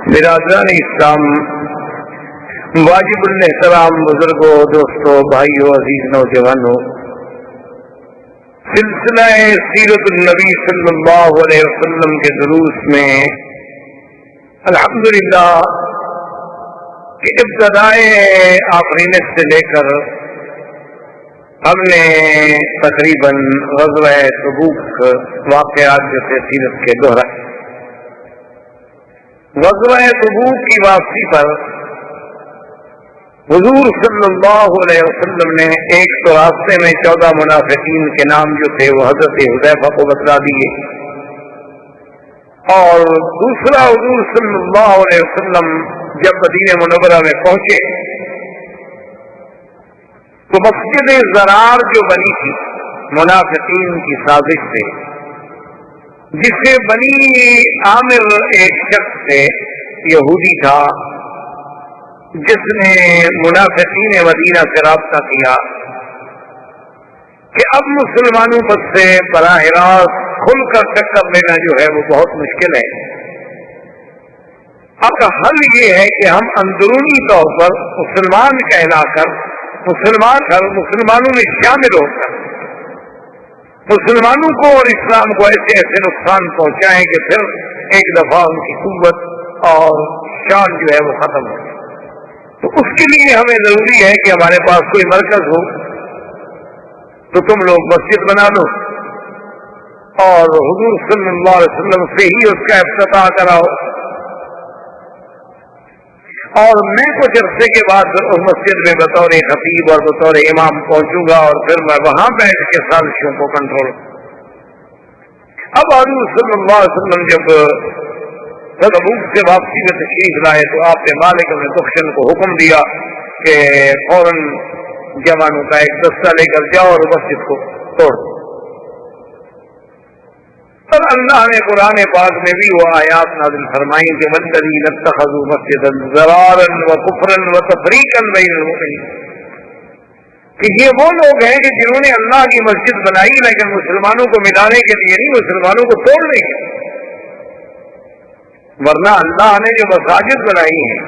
برادران اسلام، واجب الاحترام بزرگوں، دوستوں، بھائیوں، عزیز نوجوانوں، سلسلہ سیرت النبی صلی اللہ علیہ وسلم کے دروس میں الحمدللہ کہ ابتدائے آفرینت سے لے کر ہم نے تقریباً غزوہ تبوک واقعات جو تھے سیرت کے دہرائے۔ غزوہ تبوک کی واپسی پر حضور صلی اللہ علیہ وسلم نے ایک تو راستے میں 14 منافقین کے نام جو تھے وہ حضرت حذیفہ کو بتلا دیے، اور دوسرا حضور صلی اللہ علیہ وسلم جب مدینہ منورہ میں پہنچے تو مسجد ضرار جو بنی تھی منافقین کی سازش سے، جسے بنی عامر ایک شخص سے یہودی تھا جس نے منافقین مدینہ سے رابطہ کیا کہ اب مسلمانوں پر سے براہ راست کھل کر ٹکر لینا جو ہے وہ بہت مشکل ہے، اب حل یہ ہے کہ ہم اندرونی طور پر مسلمان کہلا کر مسلمانوں میں شامل ہو کر مسلمانوں کو اور اسلام کو ایسے ایسے نقصان پہنچائیں کہ پھر ایک دفعہ ان کی قوت اور شان جو ہے وہ ختم ہو۔ تو اس کے لیے ہمیں ضروری ہے کہ ہمارے پاس کوئی مرکز ہو، تو تم لوگ مسجد بنا لو اور حضور صلی اللہ علیہ وسلم سے ہی اس کا افتتاح کراؤ، اور میں کچھ عرصے کے بعد اس مسجد میں بطور خطیب اور بطور امام پہنچوں گا، اور پھر میں وہاں بیٹھ کے سازشوں کو کنٹرول۔ اب حضور صلی اللہ علیہ وسلم جب تبوک سے واپسی میں تشریف لائے تو آپ نے مالک بن دخشن کو حکم دیا کہ فوراً جوانوں کا ایک دستہ لے کر جاؤ اور مسجد کو توڑ دو۔ اور اللہ نے قرآن پاک میں بھی وہ آیات نازل فرمائی کہ والذین اتخذوا مسجدا ضرارا وکفرا وتفریقا بین المؤمنین، کہ یہ وہ لوگ ہیں کہ جنہوں نے اللہ کی مسجد بنائی لیکن مسلمانوں کو ملانے کے لیے نہیں، مسلمانوں کو توڑنے کے لیے، ورنہ اللہ نے جو مساجد بنائی ہیں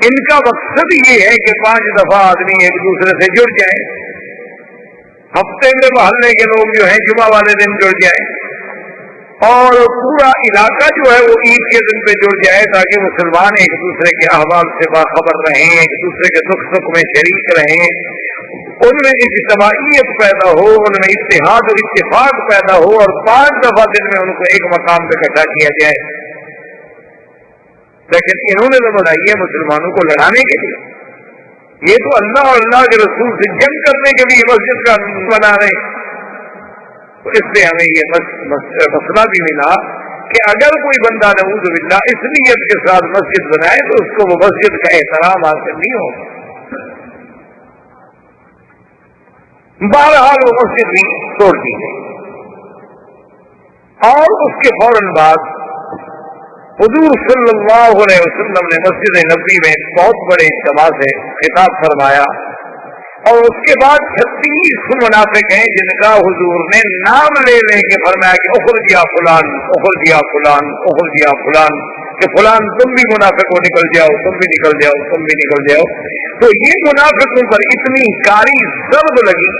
ان کا مقصد یہ ہے کہ 5 دفعہ آدمی ایک دوسرے سے جڑ جائیں، ہفتے میں محلے کے لوگ جو ہیں جمعہ والے دن جڑ جائیں، اور پورا علاقہ جو ہے وہ عید کے دن پہ جڑ جائے تاکہ مسلمان ایک دوسرے کے احوال سے باخبر رہیں، ایک دوسرے کے دکھ سکھ میں شریک رہیں، ان میں اجتماعیت پیدا ہو، ان میں اتحاد اور اتفاق پیدا ہو، اور 5 دفعہ دن میں ان کو ایک مقام پہ اکٹھا کیا جائے۔ لیکن انہوں نے تو بنائی ہے مسلمانوں کو لڑانے کے لیے، یہ تو اللہ اور اللہ کے رسول سے جنگ کرنے کے لیے مسجد کا بنا رہے ہیں۔ تو اس سے ہمیں یہ مسئلہ بھی ملا کہ اگر کوئی بندہ نعوذ باللہ اس نیت کے ساتھ مسجد بنائے تو اس کو وہ مسجد کا احترام حاصل نہیں ہوگا۔ بہرحال وہ مسجد بھی توڑ دی گئی، اور اس کے فوراً بعد حضور صلی اللہ علیہ وسلم نے مسجد نبوی میں بہت بڑے اجتماع سے خطاب فرمایا، اور اس کے بعد 36 منافق ہیں جن کا حضور نے نام لے لے کے فرمایا کہ اخرج یا فلان، اخرج یا فلان، اخرج یا فلان، کہ فلان تم بھی منافق ہو، نکل جاؤ، تم بھی نکل جاؤ، تم بھی نکل جاؤ۔ تو یہ منافقوں پر اتنی کاری ضرب لگی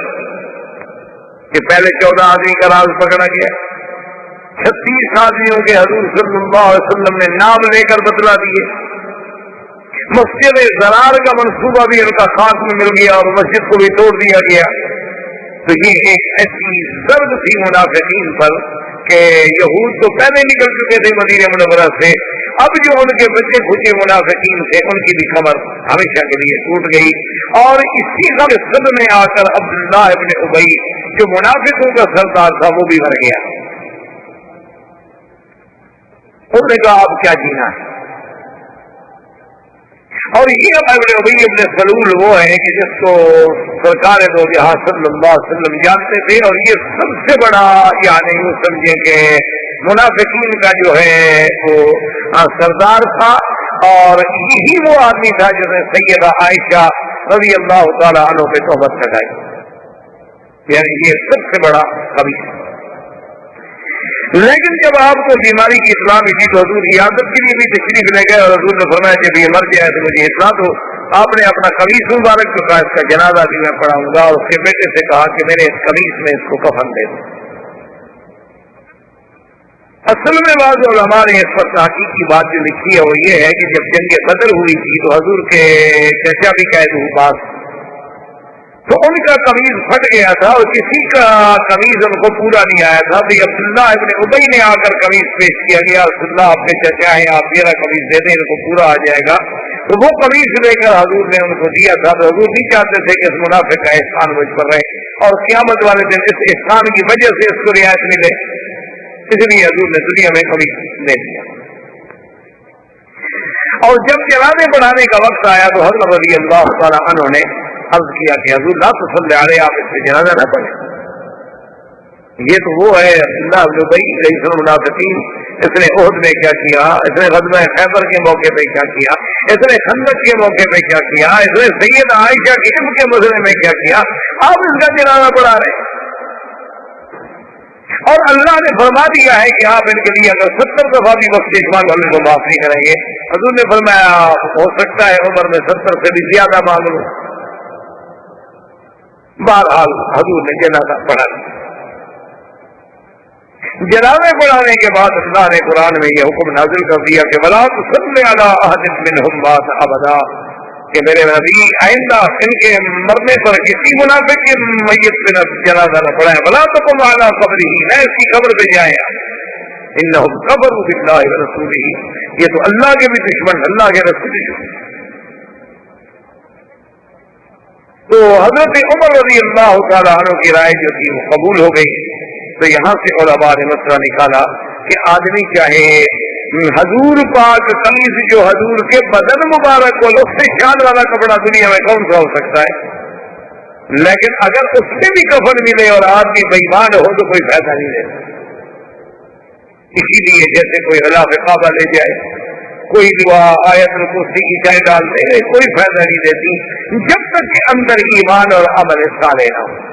کہ پہلے 14 آدمی کا راز پکڑا گیا، 36 آدمیوں کے حضور صلی اللہ علیہ وسلم نے نام لے کر بتلا دیے، مسجد ضرار کا منصوبہ بھی ان کا خاص میں مل گیا اور مسجد کو بھی توڑ دیا گیا۔ تو یہ ایک ایسی ضرب تھی منافقین پر کہ یہود تو پہلے نکل چکے تھے مدینہ منورہ سے، اب جو ان کے بچے کھچے منافقین تھے ان کی بھی کمر ہمیشہ کے لیے ٹوٹ گئی، اور اسی صد میں آ کر عبداللہ ابن ابی جو منافقوں کا سردار تھا وہ بھی مر گیا۔ انہوں نے کہا اب کیا جینا ہے، اور یہ ابن ابی ابن سلول وہ ہے کہ جس کو سرکار دو جہاں صلی اللہ علیہ وسلم جانتے تھے، اور یہ سب سے بڑا یعنی یوں سمجھے کہ منافقین کا جو ہے وہ سردار تھا، اور یہی وہ آدمی تھا جس نے سیدہ عائشہ رضی اللہ تعالی عنہ پہ تہمت لگائی، یعنی یہ سب سے بڑا خبیث۔ لیکن جب آپ کو بیماری کی اطلاع ملی تو حضور عیادت کے لیے بھی تشریف لے گئے، اور حضور نے فرمایا کہ یہ مر جائے تو مجھے اطلاع دو۔ آپ نے اپنا قمیص مبارک کو کہا اس کا جنازہ بھی میں پڑھاؤں گا، اور اس کے بیٹے سے کہا کہ میرے اس قمیص میں اس کو کفن دے دو۔ اصل میں بعض علماء نے اس پر تحقیق کی بات جو لکھی ہے وہ یہ ہے کہ جب جنگ بدر ہوئی تھی تو حضور کے چچا بھی قید ہوئے پاس، تو ان کا قمیض پھٹ گیا تھا اور کسی کا قمیض ان کو پورا نہیں آیا تھا۔ تو عبداللہ ابن ابی نے آ کر قمیض پیش کیا گیا، عبداللہ اپنے چچا ہیں، آپ میرا قمیض دے دیں ان کو پورا آ جائے گا۔ تو وہ قمیض لے کر حضور نے ان کو دیا تھا۔ تو حضور نہیں چاہتے تھے کہ اس منافق کا احسان مجھ پر رہے اور قیامت والے دن اس احسان کی وجہ سے اس کو رعایت ملے، اس لیے حضور نے دنیا میں قمیض دے دیا۔ اور جب جنازے پڑھانے کا وقت آیا تو حضرت رضی اللہ تعالیٰ عنہ نے عرض کیا کہ حضور لا تصلی علیہ، آپ اس پہ جنازہ نہ پڑھیں، یہ تو وہ ہے عبداللہ ابن ابی رئیس المنافقین، اس نے عہد میں کیا کیا، اس نے غزوہ خیبر کے موقع پہ کیا کیا، اس نے خندق کے موقع پہ کیا کیا، اس نے سید عائشہ کے علم کے مسئلے میں کیا کیا، آپ اس کا جنازہ پڑھا رہے ہیں۔ اور اللہ نے فرما دیا ہے کہ آپ ان کے لیے اگر 70 دفعہ بھی بخشش مانگو اللہ کو معاف نہیں کریں گے۔ حضور نے فرمایا ہو سکتا ہے عمر میں 70 سے بھی زیادہ مانگ لو۔ بہرحال حضور نے جنازہ پڑھا۔ جنازے پڑھانے کے بعد اللہ نے قرآن میں یہ حکم نازل کر دیا کہ وَلَا تُصَلِّ عَلَىٰ أَحَدٍ مِّنْهُمْ مَاتَ أَبَدًا، کہ میرے نبی آئندہ ان کے مرنے پر کسی منافق کے میت پہ جنازہ نہ پڑھائیں۔ وَلَا تَقُمْ عَلَىٰ قَبْرِهِ، نہ اس کی قبر پہ جائیں، إِنَّهُمْ كَفَرُوا بِاللَّهِ وَرَسُولِهِ، یہ تو اللہ کے بھی دشمن، اللہ کے رسول دشمن۔ تو حضرت عمر رضی اللہ تعالیٰ عنہ کی رائے جو تھی وہ قبول ہو گئی۔ تو یہاں سے علماء نے مسئلہ نکالا کہ آدمی چاہے حضور پاک قمیص جو حضور کے بدن مبارک کو اس سے شان والا کپڑا دنیا میں کون سا ہو سکتا ہے، لیکن اگر اس میں بھی کفن ملے اور آدمی بے ایمان ہو تو کوئی فائدہ نہیں لیتا۔ اسی لیے جیسے کوئی غلاف کعبہ لے جائے، کوئی دعا آیت الکرسی کی چائے ڈال دے، کوئی فائدہ نہیں دیتی جب تک کہ اندر ایمان اور عمل صالح نہ ہو۔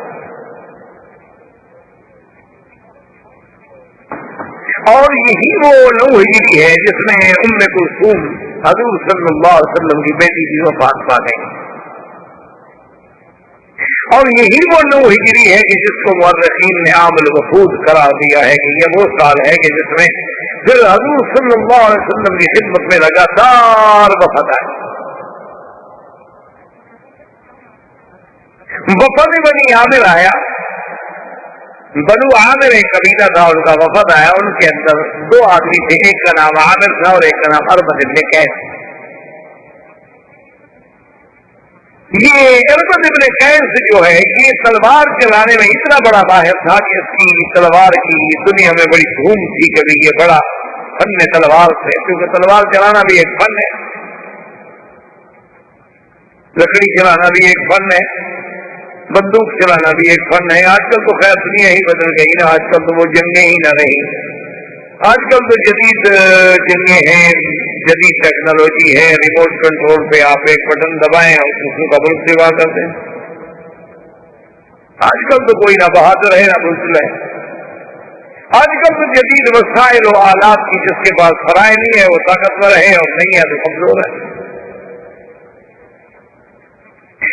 اور یہی وہ 9 ہجری ہے جس میں ام کلثوم حضور صلی اللہ علیہ وسلم کی بیٹی کی وفات پا گئی، اور یہی وہ 9 ہجری ہے کہ جس کو مورخین نے عام الوفود قرار دیا ہے کہ یہ وہ سال ہے کہ جس میں پھر حضور صلی اللہ علیہ وسلم کی خدمت میں لگاتار وفد آئے۔ وفد بنی عامر آیا، بنو عامر ایک قبیلہ تھا، ان کا وفد آیا، ان کے اندر 2 آدمی تھے، ایک کا نام عامر تھا اور ایک کا نام اربد ابن قیس۔ یہ اربد ابن قیس جو ہے یہ تلوار چلانے میں اتنا بڑا ماہر تھا کہ اس کی تلوار کی دنیا میں بڑی دھوم تھی، کبھی یہ بڑا فن تلوار سے، کیونکہ تلوار چلانا بھی ایک فن ہے، لکڑی چلانا بھی ایک فن ہے، بندوق چلانا بھی ایک فن ہے۔ آج کل تو خیر دنیا ہی بدل گئی نا، آج کل تو وہ جنگیں ہی نہ رہی، آج کل تو جدید جنگیں ہیں، جدید ٹیکنالوجی ہے، ریموٹ کنٹرول پہ آپ ایک بٹن دبائیں اور دوسروں کا ملک سوا کر دیں۔ آج کل تو کوئی نہ بہادر ہے نہ بزدل ہے، آج کل تو جدید وسائل و آلات کی جس کے پاس فرائض نہیں ہے وہ طاقتور ہے اور نہیں ہے تو کمزور ہے۔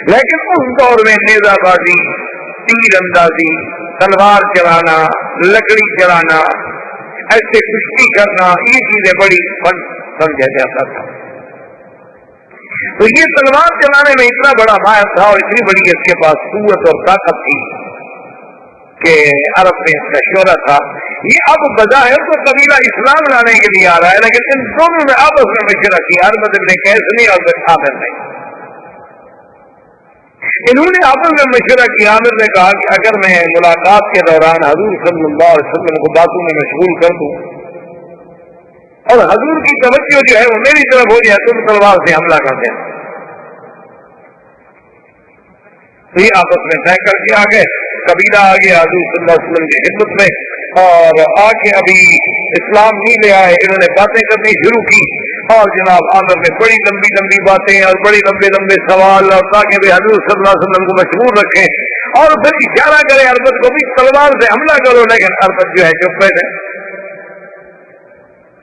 لیکن اس دور میں نیزہ بازی، تیر اندازی، تلوار چلانا، لکڑی چلانا، ایسے کشتی کرنا، یہ چیزیں بڑی فن سمجھا جاتا تھا۔ تو یہ تلوار چلانے میں اتنا بڑا ماہر تھا اور اتنی بڑی اس کے پاس قوت اور طاقت تھی کہ عرب میں اس کا شہرہ تھا۔ یہ اب بظاہر تو قبیلہ اسلام لانے کے لیے آ رہا ہے، لیکن ان دونوں نے آپس میں مشورہ کیا، اربد ابن قیس نے اور عامر نے۔ انہوں نے آپس میں مشورہ کیا، عامر نے کہا کہ اگر میں ملاقات کے دوران حضور صلی اللہ علیہ وسلم کو باتوں میں مشغول کر دوں اور حضور کی توجہ جو ہے وہ میری طرف ہو جائے تو تلوار سے حملہ کر دیں۔ تو یہ آپس میں طے کر کے آگے قبیلہ آ گیا حضور صلی اللہ علیہ وسلم کی خدمت میں، اور آ کے ابھی اسلام نہیں لے آئے، انہوں نے باتیں کرنی شروع کی، اور جناب عامر نے بڑی لمبی لمبی باتیں اور بڑی لمبے لمبے سوال، اور تاکہ بھی حضور صلی اللہ علیہ وسلم کو مشغول رکھیں اور پھر اشارہ کرے اربد کو بھی تلوار سے حملہ کرو، لیکن اربد جو ہے چپ بیٹھے۔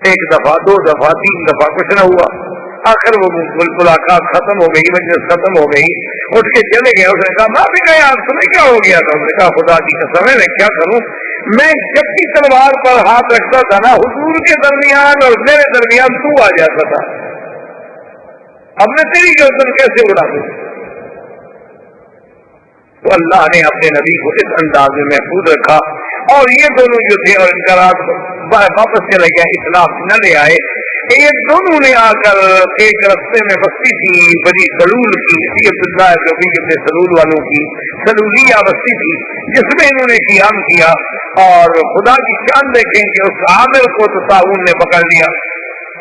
ایک دفعہ، 2 دفعہ، 3 دفعہ، کچھ نہ ہوا. آخر وہ ملاقات ختم ہو گئی، مجلس ختم ہو گئی، اٹھ کے چلے گئے. اس نے کہا میں بھی کہا یار تمہیں کیا ہو گیا تھا؟ اس نے کہا خدا کی قسم ہے میں کیا کروں، میں جب بھی تلوار پر ہاتھ رکھتا تھا نا حضور کے درمیان اور میرے درمیان تو آ جاتا تھا. اب میں تیری گردن کیسے اڑا دوں؟ تو اللہ نے اپنے نبی کو اس انداز میں محفوظ رکھا. اور یہ دونوں جو تھے اور ان کا رات واپس چلے گیا، اسلام نہ لے آئے. یہ دونوں نے آ کر ایک رستے میں بستی تھی بڑی سلول کی، اسی عبداللہ ابن ابی ابن سلول والوں کی سلولیہ بستی تھی، جس میں انہوں نے قیام کیا. اور خدا کی شان دیکھیں کہ اس عامر کو تو طاعون نے پکڑ لیا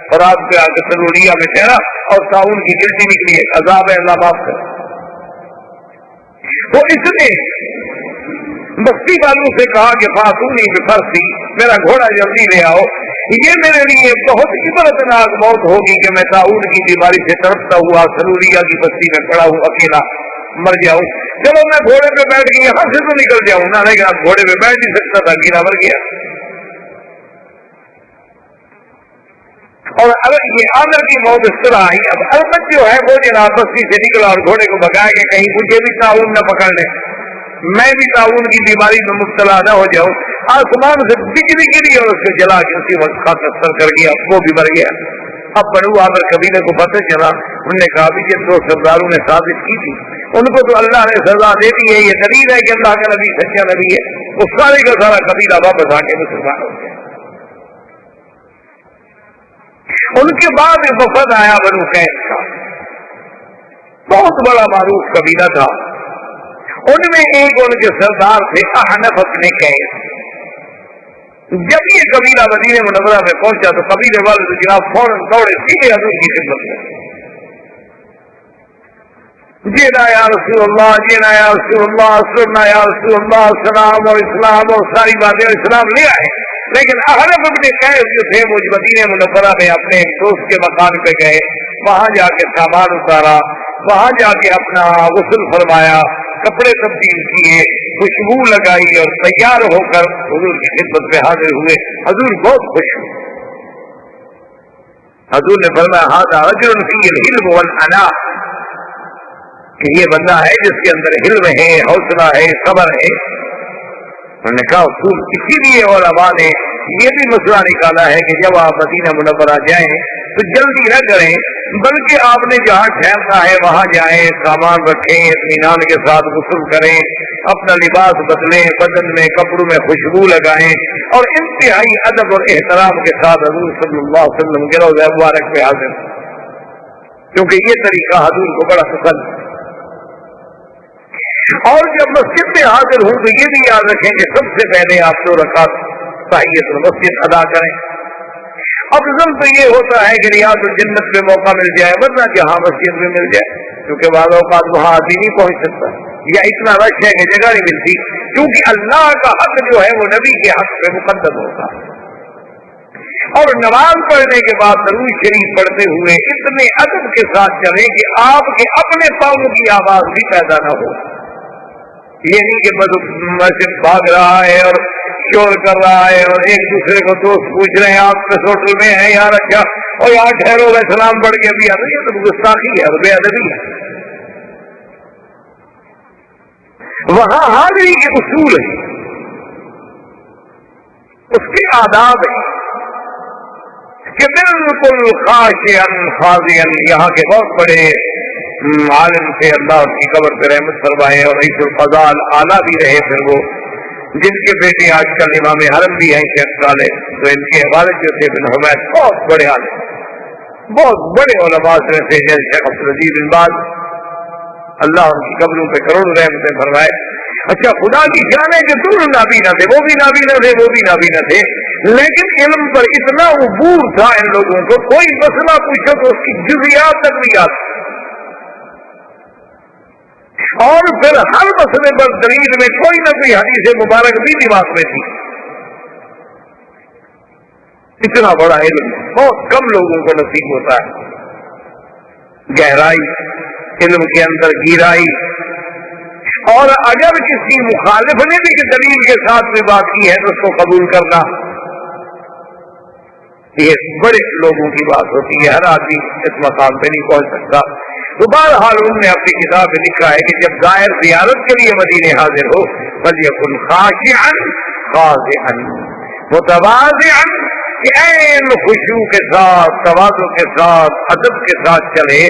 اور آپ پہ آ کے سلولیہ میں ٹھہرا اور طاعون کی گلٹی نکلی. عذاب ہے، اللہ معاف کرے. تو اس نے بستی والوں سے کہا کہ فاتونی بفرسی، میرا گھوڑا جلدی لے آؤ، یہ میرے لیے بہت عبرتناک موت ہوگی کہ میں طاعون کی بیماری سے تڑپتا ہوا سلولیہ کی بستی میں پڑا ہوں، اکیلا مر جاؤں. چلو میں گھوڑے پہ بیٹھ کے یہاں سے تو نکل جاؤں نا، لیکن آپ گھوڑے پہ بیٹھ نہیں سکتا تھا، گیلا مر گیا. اور اگر یہ عامر کی موت اس طرح آئی، اب البت جو ہے وہ جناب بستی سے نکلا اور گھوڑے کو بگایا کہ کہیں مجھے بھی طاعون نہ پکڑ لے، میں بھی طاعون کی بیماری میں مبتلا نہ ہو جاؤں. آسمان سے بجلی گری اور اس کو جلا کے اسی وقت خاک اثر کر گیا، وہ بھی مر گیا. اب بنو عامر قبیلے کو پتہ چلا، انہوں نے کہا بھی جن 2 سرداروں نے سازش کی تھی ان کو تو اللہ نے سزا دے دی ہے، یہ دلیل ہے کہ اللہ کا نبی سچا نبی ہے. وہ سارے کا سارا قبیلہ واپس آ کے مسلمان ہو گیا. ان کے بعد وفد آیا بنو قیس کا، بہت بڑا معروف قبیلہ تھا. ان میں ایک ان کے سردار تھے احنف اپنے قیس. جب یہ قبیلہ مدینہ منورہ میں پہنچا تو قبیلے والے تو جناب فوراً دوڑے سیدھے حضور کی خدمت میں، جینا یا رسول اللہ، جینا یا رسول اللہ، سننا یا رسول اللہ، سلام اور اسلام اور ساری باتیں اسلام لے آئے. لیکن احنف اپنے قیس جو تھے وہ مدینہ منورہ میں اپنے ایک دوست کے مکان پہ گئے، وہاں جا کے سامان اتارا، وہاں جا کے اپنا غسل فرمایا، کپڑے تبدیل کیے، خوشبو لگائی اور تیار ہو کر حضور کی خدمت میں حاضر ہوئے. حضور بہت خوش ہوئے. حضور نے فرمایا ھذا رجل فیہ الحلم والعنا، کہ یہ بندہ ہے جس کے اندر حلم ہے، حوصلہ ہے، صبر ہے. انہوں نے کہا اصول اسی لیے علماء نے یہ بھی مسئلہ نکالا ہے کہ جب آپ مدینہ منورہ جائیں تو جلدی نہ کریں، بلکہ آپ نے جہاں ٹھہرنا ہے وہاں جائیں، سامان رکھیں، اطمینان کے ساتھ غسل کریں، اپنا لباس بدلیں، بدن میں کپڑوں میں خوشبو لگائیں اور انتہائی ادب اور احترام کے ساتھ حضور صلی اللہ علیہ وسلم کے روضہ مبارک پہ حاضر، کیونکہ یہ طریقہ حضور کو بڑا پسند. اور جب مسجد میں حاضر ہوں تو یہ بھی یاد رکھیں کہ سب سے پہلے آپ 2 رکعت تحیۃ المسجد ادا کریں. افضل تو یہ ہوتا ہے کہ ریاض الجنت میں موقع مل جائے، ورنہ جہاں مسجد میں مل جائے، کیونکہ بعض اوقات وہاں آدمی نہیں پہنچ سکتا یا اتنا رش ہے کہ جگہ نہیں ملتی، کیونکہ اللہ کا حق جو ہے وہ نبی کے حق پہ مقدم ہوتا ہے. اور نماز پڑھنے کے بعد درود شریف پڑھتے ہوئے اتنے ادب کے ساتھ چلیں کہ آپ کے اپنے پاؤں کی آواز بھی پیدا نہ ہو. یہ نہیں کہ مسجد بھاگ رہا ہے اور شور کر رہا ہے اور ایک دوسرے کو دوست پوچھ رہے ہیں آپ کس ہوٹل میں ہیں یار، اچھا اور یہاں ٹھہرو میں سلام پڑھ کے ابھی آتا. یہ تو گستاخی ہے اور بے ادبی ہے. وہاں حاضری کے اصول ہیں، اس کے آداب ہیں کہ بالکل خاشعا خاضعا. یہاں کے بہت بڑے عالم تھے، اللہ اس کی قبر پہ رحمت فرمائے، اور رئیس الفضال اعلیٰ بھی رہے پھر وہ، جن کے بیٹے آج کل امام حرم بھی ہیں شیخ صالح. تو ان کے والد جو تھے بن حمید بہت بڑے عالم، بہت بڑے علماء سے تھے، جیسے شیخ عبدالعزیز بن باز، اللہ ان کی قبروں پہ کروڑوں رحمتیں فرمائے. اچھا خدا کی شان ہے کہ دونوں نابینا تھے، وہ بھی نابینا تھے، وہ بھی نابینا تھے، لیکن علم پر اتنا عبور تھا ان لوگوں کو، کوئی مسئلہ پوچھو تو اس کی جزیات تک بھی یاد، اور پھر ہر مسئلے پر دلیل میں کوئی نہ کوئی حدیث مبارک بھی دماغ میں تھی. اتنا بڑا علم بہت کم لوگوں کو نصیب ہوتا ہے. گہرائی علم کے اندر گہرائی. اور اگر کسی مخالف نے بھی دلیل کے ساتھ میں بات کی ہے تو اس کو قبول کرنا. یہ بڑے لوگوں کی بات ہوتی ہے، ہر آدمی اس مقام پہ نہیں پہنچ سکتا. تو بہرحال انہوں نے اپنی کتاب میں لکھا ہے کہ جب زائر زیارت کے لیے مدینے حاضر ہو فلیکن خاشعا خاضعا متواضعا، کہ عین خشوع کے ساتھ، تواضع کے ساتھ، ادب کے ساتھ چلے،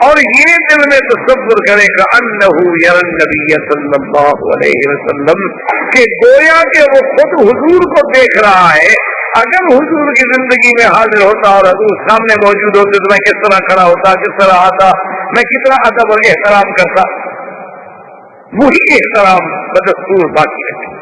اور یہ دل میں تصور کرے کہ انہ یری النبی صلی اللہ علیہ وسلم، کہ گویا کہ وہ خود حضور کو دیکھ رہا ہے. اگر حضور کی زندگی میں حاضر ہوتا اور حضور سامنے موجود ہوتے تو میں کس طرح کھڑا ہوتا، کس طرح آتا، میں کتنا ادب اور احترام کرتا. وہی احترام بدستور باقی رکھے.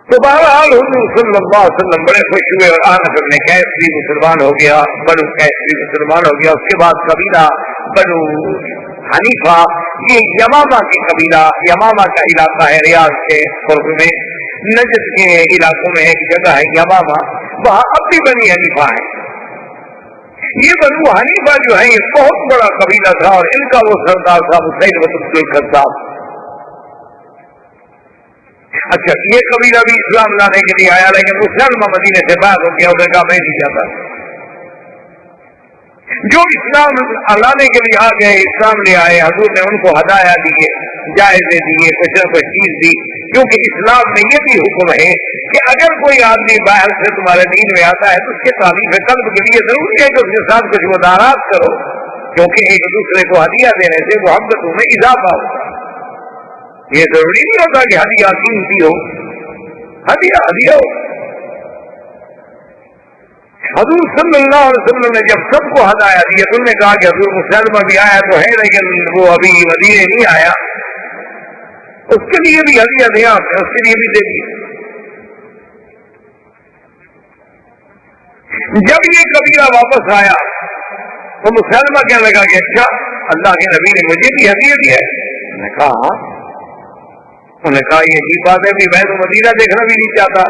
تو بہرحال حضور صلی اللہ علیہ وسلم بڑے خوش ہوئے، اور انس بن قیس بھی مسلمان ہو گیا، بنو قیس بھی مسلمان ہو گیا. اس کے بعد قبیلہ بنو حنیفہ، یہ یمامہ کے قبیلہ، یمامہ کا علاقہ ہے ریاض کے قرب میں، نجد کے علاقوں میں ایک جگہ ہے یمامہ، وہاں اب بھی بنی حنیفہ ہے. یہ بنو حنیفہ جو ہے یہ بہت بڑا قبیلہ تھا، اور ان کا وہ سردار تھا مسیلمۃ الکذاب. اچھا، یہ قبیلہ بھی اسلام لانے کے لیے آیا، لیکن مسلمہ مدینے سے باہر ہو گیا، اس نے کہا میں نہیں جاتا. جو اسلام لانے کے لیے آ گئے، اسلام لے آئے، حضور نے ان کو ہدایہ دیے، جائزے دیے، کچھ نہ کچھ چیز دی. کیونکہ اسلام میں یہ بھی حکم ہے کہ اگر کوئی آدمی باہر سے تمہارے دین میں آتا ہے تو اس کے تعریف قلب کے لیے ضروری ہے کہ اس کے ساتھ کچھ مدارات کرو، کیونکہ ایک دوسرے کو ہدیہ دینے سے محبتوں میں اضافہ ہوتا ہے. یہ ضروری نہیں ہوتا کہ ہدیہ قیمتی ہو، ہدیہ ہو. حضور صلی اللہ علیہ وسلم نے جب سب کو ہدایہ دیا، تم نے کہا کہ حضور مسلمہ بھی آیا تو ہے، لیکن وہ ابھی مدینے نہیں آیا، اس کے لیے بھی ہدیہ دیا، اس کے لیے بھی دے دی. جب یہ قبیلہ واپس آیا تو مسلمہ کہنے لگا کہ اچھا اللہ کے نبی نے مجھے بھی ہدیہ دیا ہے. میں نے کہا ہاں. انہوں نے کہا یہ عجیب بات ہے، میں تو مدینہ دیکھنا بھی نہیں چاہتا،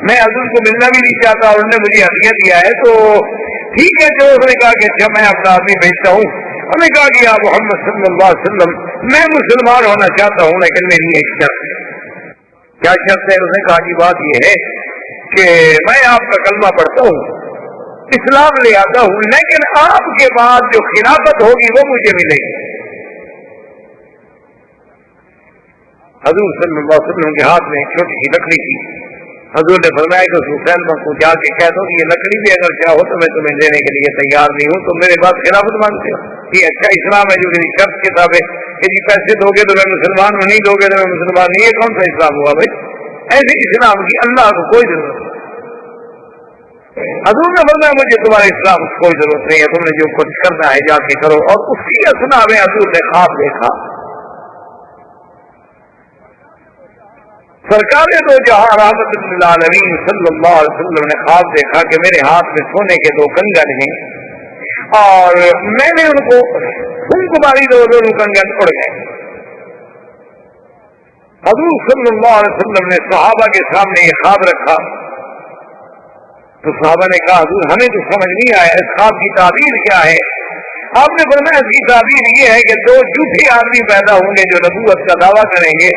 میں حضور کو ملنا بھی نہیں چاہتا، اور انہوں نے مجھے ہدیہ دیا ہے تو ٹھیک ہے. جو اس نے کہا کہ اچھا میں اپنا آدمی بھیجتا ہوں. انہوں نے کہا کہ آپ محمد صلی اللہ علیہ وسلم میں مسلمان ہونا چاہتا ہوں، لیکن میری ایک شرط ہے. کیا شرط ہے؟ اس نے کہا کہ بات یہ ہے کہ میں آپ کا کلمہ پڑھتا ہوں، اسلام لے آتا ہوں، لیکن آپ کے بعد جو خلافت ہوگی وہ مجھے ملے گی. حضور صلی اللہ علیہ وسلم کے ہاتھ میں ایک چھوٹی سی لکڑی تھی. حضور نے فرمایا کہ اس مسلمان کو جا کے کہہ دو کہ یہ لکڑی بھی اگر چاہو تو میں تمہیں دینے کے لیے تیار نہیں ہوں، تو میرے پاس خلافت مانگتے ہو. یہ اچھا اسلام ہے جو میری شرط کے تابع کہ جی پیسے دو گے تو میں مسلمان ہوں، نہیں دو گے تو میں مسلمان نہیں. یہ کون سا اسلام ہوا بھائی؟ ایسے اسلام کی اللہ کو کوئی ضرورت نہیں. حضور نے فرمایا مجھے تمہارے اسلام کی کوئی ضرورت نہیں ہے، تم نے جو کچھ کرنا ہے جا کے کرو. اور اس کی اثنا میں حضور نے خواب دیکھا. سرکار دو جہاں رحمت للعالمین صلی اللہ علیہ وسلم نے خواب دیکھا کہ میرے ہاتھ میں سونے کے 2 کنگن ہیں، اور میں نے ان کو ماری دونوں کنگن اڑ گئے. حضور صلی اللہ علیہ وسلم نے صحابہ کے سامنے یہ خواب رکھا تو صحابہ نے کہا حضور ہمیں تو سمجھ نہیں آیا اس خواب کی تعبیر کیا ہے. آپ نے فرمایا اس کی تعبیر یہ ہے کہ 2 جھوٹے آدمی پیدا ہوں گے جو نبوت کا دعویٰ کریں گے،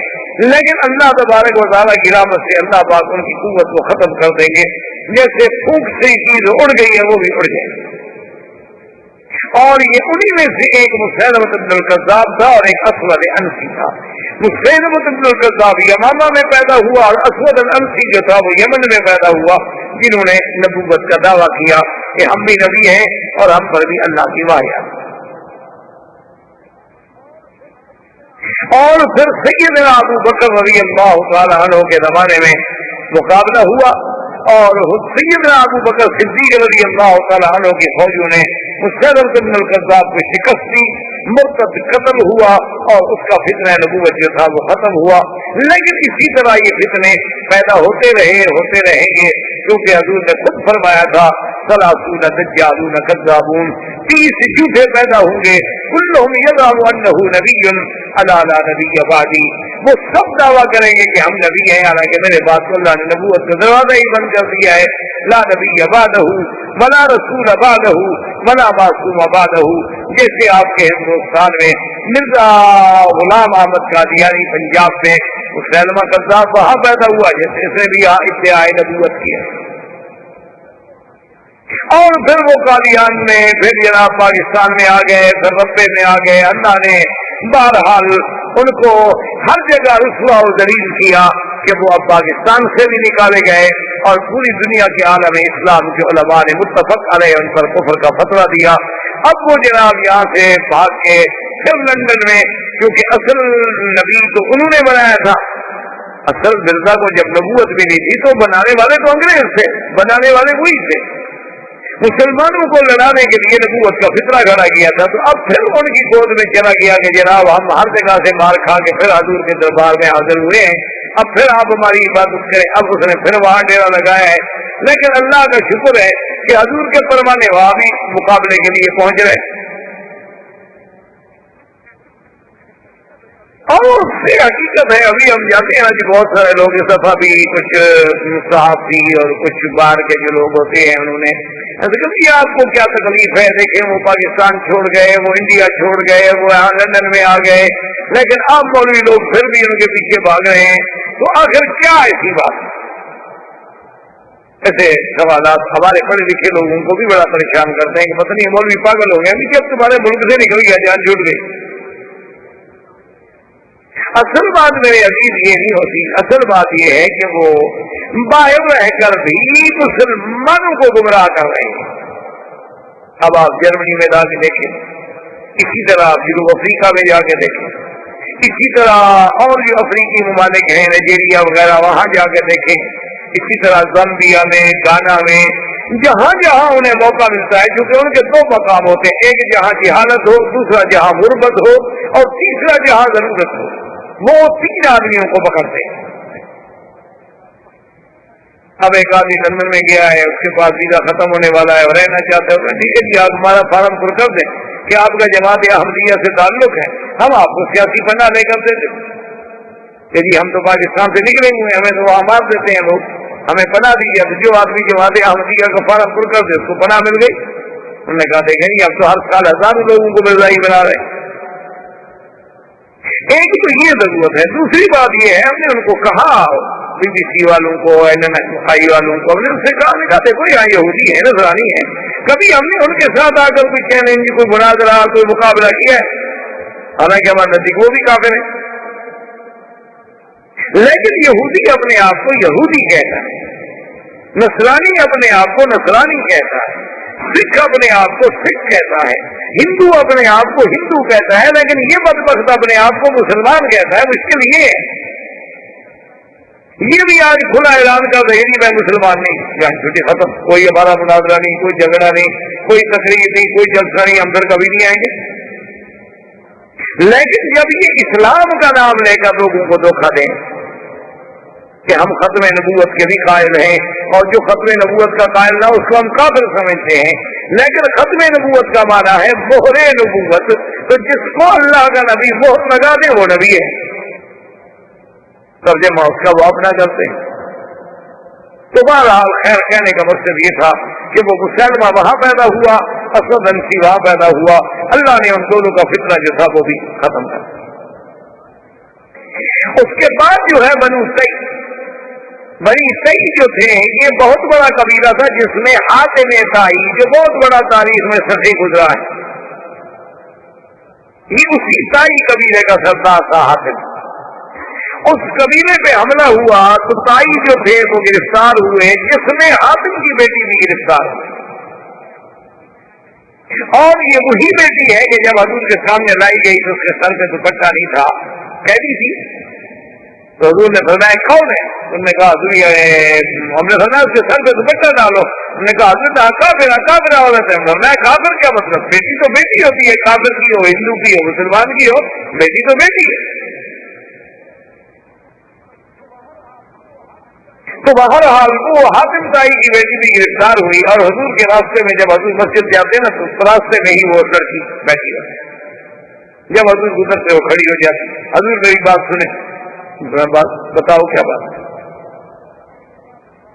لیکن اللہ تبارک و تعالیٰ کی رحمت سے اللہ پاک ان کی قوت کو ختم کر دیں گے. جیسے پھونک سے چیز اڑ گئی ہے وہ بھی اڑ جائے گی. اور یہ انہی میں سے ایک مسیلمۃ بن الکذاب تھا اور ایک اسود انسی تھا. مسیلمۃ بن الکذاب یمامہ میں پیدا ہوا اور اسود انسی جو تھا وہ یمن میں پیدا ہوا، جنہوں نے نبوت کا دعویٰ کیا کہ ہم بھی نبی ہیں اور ہم پر بھی اللہ کی وحی ہے. اور پھر سیدنا ابو بکر رضی اللہ تعالیٰ عنہ کے زمانے میں مقابلہ ہوا، اور سیدنا ابو بکر صدیق رضی اللہ تعالیٰ عنہ کی فوجوں نے مسیلمۃ بن الکذاب کو شکست دی، مرتد قتل ہوا اور اس کا فتنہ نبوت جو تھا وہ ختم ہوا. لیکن اسی طرح یہ فتنے پیدا ہوتے رہیں گے، کیونکہ حضور نے خود فرمایا تھا ثلاثون دجالون کذابون، 30 جھوٹے پیدا ہوں گے، کلہم یزعم انہ نبی الا لا نبی بعدی، وہ سب دعویٰ کریں گے کہ ہم نبی ہیں، حالانکہ میرے بعد اللہ نے نبوت کا دروازہ ہی بند کر دیا ہے. لا نبی بعدہ ولا رسول بعدہ ولا معصوم بعدہ. جیسے آپ کے ہندوستان میں مرزا غلام احمد قادیانی پنجاب میں مسلمہ کذاب وہاں پیدا ہوا، جیسے اس نے بھی ادعائے نبوت کیا. اور پھر وہ قادیان میں، پھر جناب پاکستان میں آ گئے، پھر ربے میں آ گئے. اللہ نے بہرحال ان کو ہر جگہ رسوا و ذلیل کیا کہ وہ اب پاکستان سے بھی نکالے گئے، اور پوری دنیا کے عالم اسلام کے علماء نے متفق علیہ ان پر کفر کا فتویٰ دیا. اب وہ جناب یہاں سے بھاگ کے پھر لندن میں، کیونکہ اصل نبی تو انہوں نے بنایا تھا. اصل مرزا کو جب نبوت ملی تھی تو بنانے والے تو انگریز تھے، بنانے والے وہی تھے. مسلمانوں کو لڑانے کے لیے نبوت کا فطرہ گھڑا گیا تھا. تو اب پھر ان کی گود میں چلا گیا کہ جناب ہم ہر جگہ سے مار کھا کے پھر حضور کے دربار میں حاضر ہوئے ہیں، اب پھر آپ ہماری عبادت کریں. اب اس نے پھر وہاں ڈیرا لگایا ہے. لیکن اللہ کا شکر ہے کہ حضور کے فرمانے وہاں بھی مقابلے کے لیے پہنچ رہے. اور اس سے حقیقت ہے ابھی ہم جاتے ہیں کہ بہت سارے لوگ اس دفعہ بھی کچھ صحافی اور کچھ باہر کے جو لوگ ہوتے ہیں انہوں نے کبھی آپ کو کیا تکلیف ہے، دیکھیں وہ پاکستان چھوڑ گئے، وہ انڈیا چھوڑ گئے، وہ یہاں لندن میں آ گئے، لیکن اب مولوی لوگ پھر بھی ان کے پیچھے بھاگ رہے ہیں. تو آخر کیا ایسی بات؟ ایسے سوالات ہمارے پڑھے لکھے لوگوں کو بھی بڑا پریشان کرتے ہیں کہ پتہ نہیں مولوی پاگل ہو گئے ابھی جب تمہارے ملک سے نکل گیا جان چھوٹ گئی. اصل بات میرے عزیز یہ نہیں ہوتی. اصل بات یہ ہے کہ وہ باہر رہ کر بھی مسلمانوں کو گمراہ کر رہے ہیں. اب آپ جرمنی میں جا کے دیکھیں، اسی طرح آپ جنوب افریقہ میں جا کے دیکھیں، اسی طرح اور جو افریقی ممالک ہیں نائجیریا وغیرہ وہاں جا کے دیکھیں، اسی طرح زامبیا میں، گانا میں، جہاں جہاں انہیں موقع ملتا ہے، کیونکہ ان کے دو مقام ہوتے ہیں، ایک جہاں جہالت ہو، دوسرا جہاں غربت ہو، اور تیسرا جہاں ضرورت ہو. وہ 3 آدمیوں کو پکڑتے ہیں. اب ایک آدمی لندن میں گیا ہے، اس کے پاس ویزا ختم ہونے والا ہے اور رہنا چاہتا ہے، ٹھیک ہے جی آپ ہمارا فارم پر کر دیں کہ آپ کا جماعت احمدیہ سے تعلق ہے، ہم آپ کو سیاسی پناہ لے کر دیتے کہ جی ہم تو پاکستان سے نکلے ہوئے ہیں، ہمیں تو وہاں مار دیتے ہیں لوگ، ہمیں پناہ دیجیے. تو جو آدمی جماعت احمدیہ کا فارم پر کر دے اس کو پناہ مل گئی. انہوں نے کہا دیکھیں جی اب تو ہر سال ہزاروں لوگوں کو مرزائی بنا رہے ہیں. ایک تو یہ ضرورت ہے. دوسری بات یہ ہے ہم نے ان کو کہا، بی بی سی والوں کو، NNI والوں کو، ہم نے ان سے کہا دیکھو یہاں یہودی ہے، نصرانی ہے، کبھی ہم نے ان کے ساتھ آ کر کوئی چیلنج، کوئی مناظرہ، کوئی مقابلہ کیا ہے؟ حالانکہ ہمارے نزدیک وہ بھی کافر ہیں. لیکن یہودی اپنے آپ کو یہودی کہتا ہے، نصرانی اپنے آپ کو نصرانی کہتا ہے، سکھ اپنے آپ کو سکھ کہتا ہے، ہندو اپنے آپ کو ہندو کہتا ہے، لیکن یہ بدبخت اپنے آپ کو مسلمان کہتا ہے. مشکل یہ ہے، یہ بھی آج کھلا اعلان کر رہے ہیں میں مسلمان نہیں، یہاں چھٹی ختم، کوئی ہمارا مناظرہ نہیں، کوئی جھگڑا نہیں، کوئی تقریر نہیں، کوئی جلسہ نہیں، ہم پھر کبھی نہیں آئیں گے. لیکن جب یہ اسلام کا نام لے کر لوگوں کو دھوکہ دیں کہ ہم ختم نبوت کے بھی قائل ہیں، اور جو ختم نبوت کا قائل نہ اس کو ہم کافر سمجھتے ہیں، لیکن ختم نبوت کا معنی ہے مہر نبوت، تو جس کو اللہ کا نبی مہر لگا دے وہ نبی ہے. ترجمہ اس کا وہ اپنا کرتے ہیں. تو بہرحال خیر کہنے کا مقصد یہ تھا کہ وہ مسلمہ وہاں پیدا ہوا، اسد انسی وہاں پیدا ہوا. اللہ نے ان دونوں کا فتنہ جو تھا وہ بھی ختم کر دیا. اس کے بعد جو ہے بنو سی جو تھے یہ بہت بڑا قبیلہ تھا، جس میں حاتم طائی جو بہت بڑا تاریخ میں سفر گزرا ہے، یہ اسی طائی قبیلے کا سردار تھا حاتم. اس قبیلے پہ حملہ ہوا تو طائی جو تھے وہ گرفتار ہوئے، جس میں حاتم کی بیٹی بھی گرفتار ہوئی. اور یہ وہی بیٹی ہے کہ جب حضور کے سامنے لائی گئی تو اس کے سر پہ دوپٹہ نہیں تھا، قیدی تھی. تو حضور نے فرمایا کون ہے؟ انہوں نے کہا حضور ہم نے فرمایا اس کے سر پہ دوپٹہ ڈالو. انہوں نے کہا حضور کافر عورت ہے. فرمایا کافر کیا مطلب؟ بیٹی تو بیٹی ہوتی ہے، کافر کی ہو، ہندو کی ہو، مسلمان کی ہو، بیٹی تو بیٹی ہے. تو بہرحال وہ حاتم طائی کی بیٹی بھی گرفتار ہوئی، اور حضور کے راستے میں جب حضور مسجد جاتے نا تو راستے میں ہی وہ لڑکی بیٹھی ہوتی. جب حضور گزرتے وہ کھڑی ہو جاتی. حضور میری بات سنیں، بات بتاؤ کیا بات ہے؟